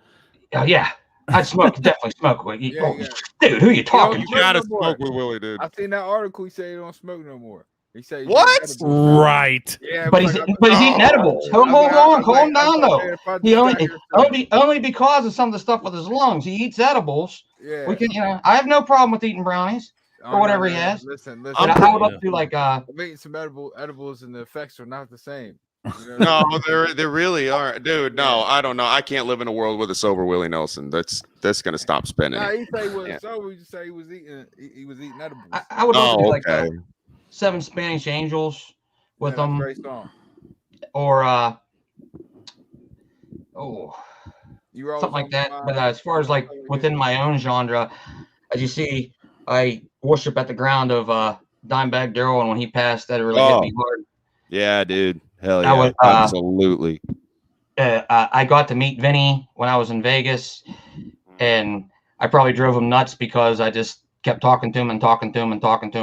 Yeah, I'd definitely smoke with you. Yeah. Dude, who you talking You to? don't gotta smoke with Willie, dude. I seen that article. He said he don't smoke no more. He said What? Right. Yeah, But he's eating edibles. Hold on, calm down though. He only because of some of the stuff with his lungs. He eats edibles. Yeah. We can, I have no problem with eating brownies or whatever he has. Listen. But I would love to like I'm eating some edibles and the effects are not the same. You No, know? they really are, dude. No, I don't know. I can't live in a world with a sober Willie Nelson. That's gonna stop spinning. Nah, he say he wasn't sober. He just say he was eating edibles. I would love to do like okay. 7 Spanish Angels with them, great song. or Something like that. But as far as like within my own genre, as you see, I worship at the ground of Dimebag Darrell, and when he passed, that really hit me hard. Yeah, dude. Hell yeah. Absolutely. I got to meet Vinny when I was in Vegas, and I probably drove him nuts because I just kept talking to him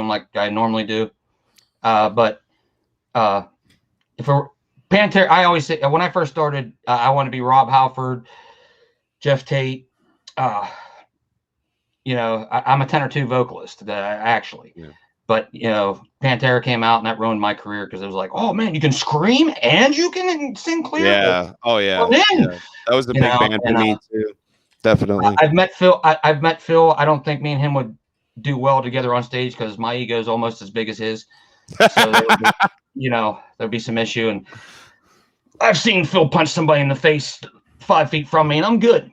like I normally do. But if we're Pantera, I always say when I first started, I want to be Rob Halford, Jeff Tate. I'm a tenor 2 vocalist actually. Yeah. But Pantera came out and that ruined my career because it was like, oh man, you can scream and you can sing clear. Yeah. Oh yeah. Well, then, yeah. That was the big band for me too. Definitely. I've met Phil. I've met Phil. I don't think me and him would do well together on stage because my ego is almost as big as his. So there'd be some issue. And I've seen Phil punch somebody in the face 5 feet from me, and I'm good.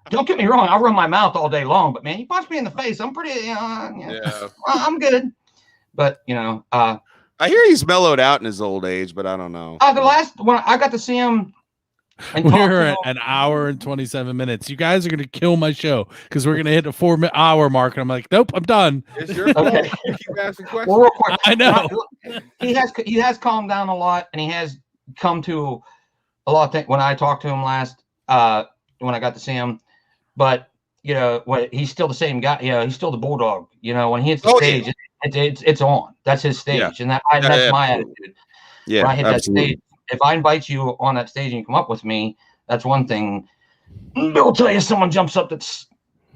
Don't get me wrong. I'll run my mouth all day long, but man, you punch me in the face, I'm pretty, I'm good. But I hear he's mellowed out in his old age, but I don't know. The last one I got to see him. We're at an hour and 27 minutes. You guys are going to kill my show because we're going to hit the 4-hour mark. And I'm like, nope, I'm done. It's your fault. Okay. You keep asking questions. Well, real quick, I know. He has calmed down a lot, and he has come to a lot of things when I talked to him last, when I got to see him. But, he's still the same guy. He's still the bulldog. When he hits the stage, it's on. That's his stage. Yeah. And that's my attitude. Yeah, when I hit absolutely. that stage, if I invite you on that stage and you come up with me, that's one thing. I'll tell you, someone jumps up that's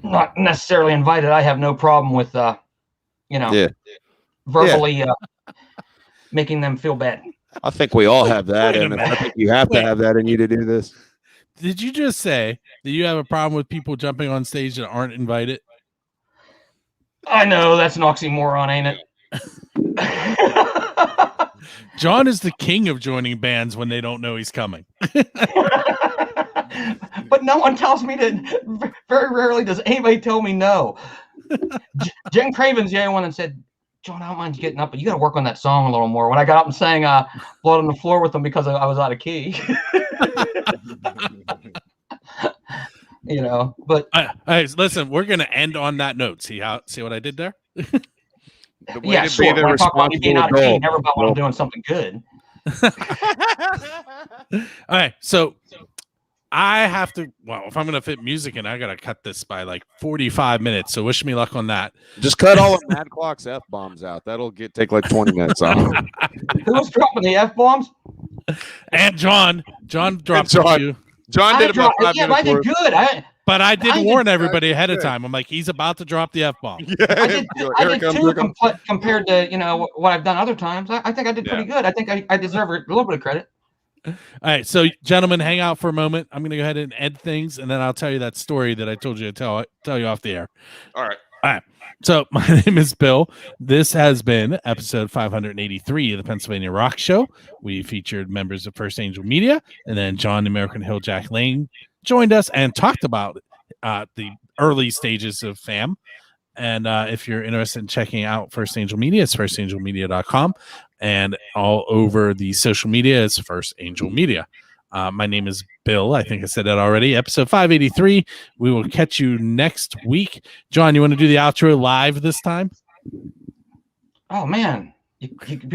not necessarily invited. I have no problem with, verbally making them feel bad. I think we all have that, and I think you have to have that in you to do this. Did you just say that you have a problem with people jumping on stage that aren't invited? I know that's an oxymoron, ain't it? John is the king of joining bands when they don't know he's coming. But no one tells me that. Very rarely does anybody tell me no. Jen Craven's the only one that said, John, I don't mind you getting up, but you got to work on that song a little more. When I got up and sang Blood on the Floor with them because I was out of key. But listen, we're going to end on that note. See what I did there? Yeah, sure. When I talk about me being out of key, never about when I'm doing something good. All right, so I have to. Well, if I'm going to fit music in, I got to cut this by like 45 minutes. So wish me luck on that. Just cut all of Mad Clock's F-bombs out. That'll take like 20 minutes off. Who was dropping the F-bombs? And John dropped a few. John did about 5 minutes. Yeah, but I did good. But I did warn everybody ahead of time. I'm like, he's about to drop the F-bomb. Yeah, I did too compared to what I've done other times. I think I did pretty good. I think I deserve a little bit of credit. All right, so gentlemen, hang out for a moment. I'm going to go ahead and end things, and then I'll tell you that story that I told you to tell you off the air. All right. So my name is Bill. This has been episode 583 of the Pennsylvania Rock Show. We featured members of First Angel Media, and then John the American Hill Jack Lane joined us and talked about the early stages of FAM. And if you're interested in checking out First Angel Media, it's firstangelmedia.com. And all over the social media is First Angel Media. My name is Bill. I think I said that already. Episode 583. We will catch you next week. John, you want to do the outro live this time? Oh man, you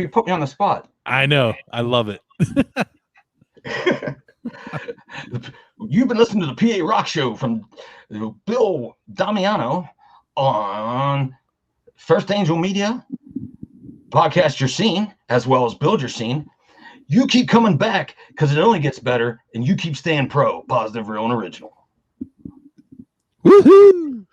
put me on the spot. I know. I love it. You've been listening to the PA Rock Show from Bill Damiano on First Angel Media. Podcast your scene as well as build your scene. You keep coming back because it only gets better, and you keep staying pro, positive, real, and original. Woohoo!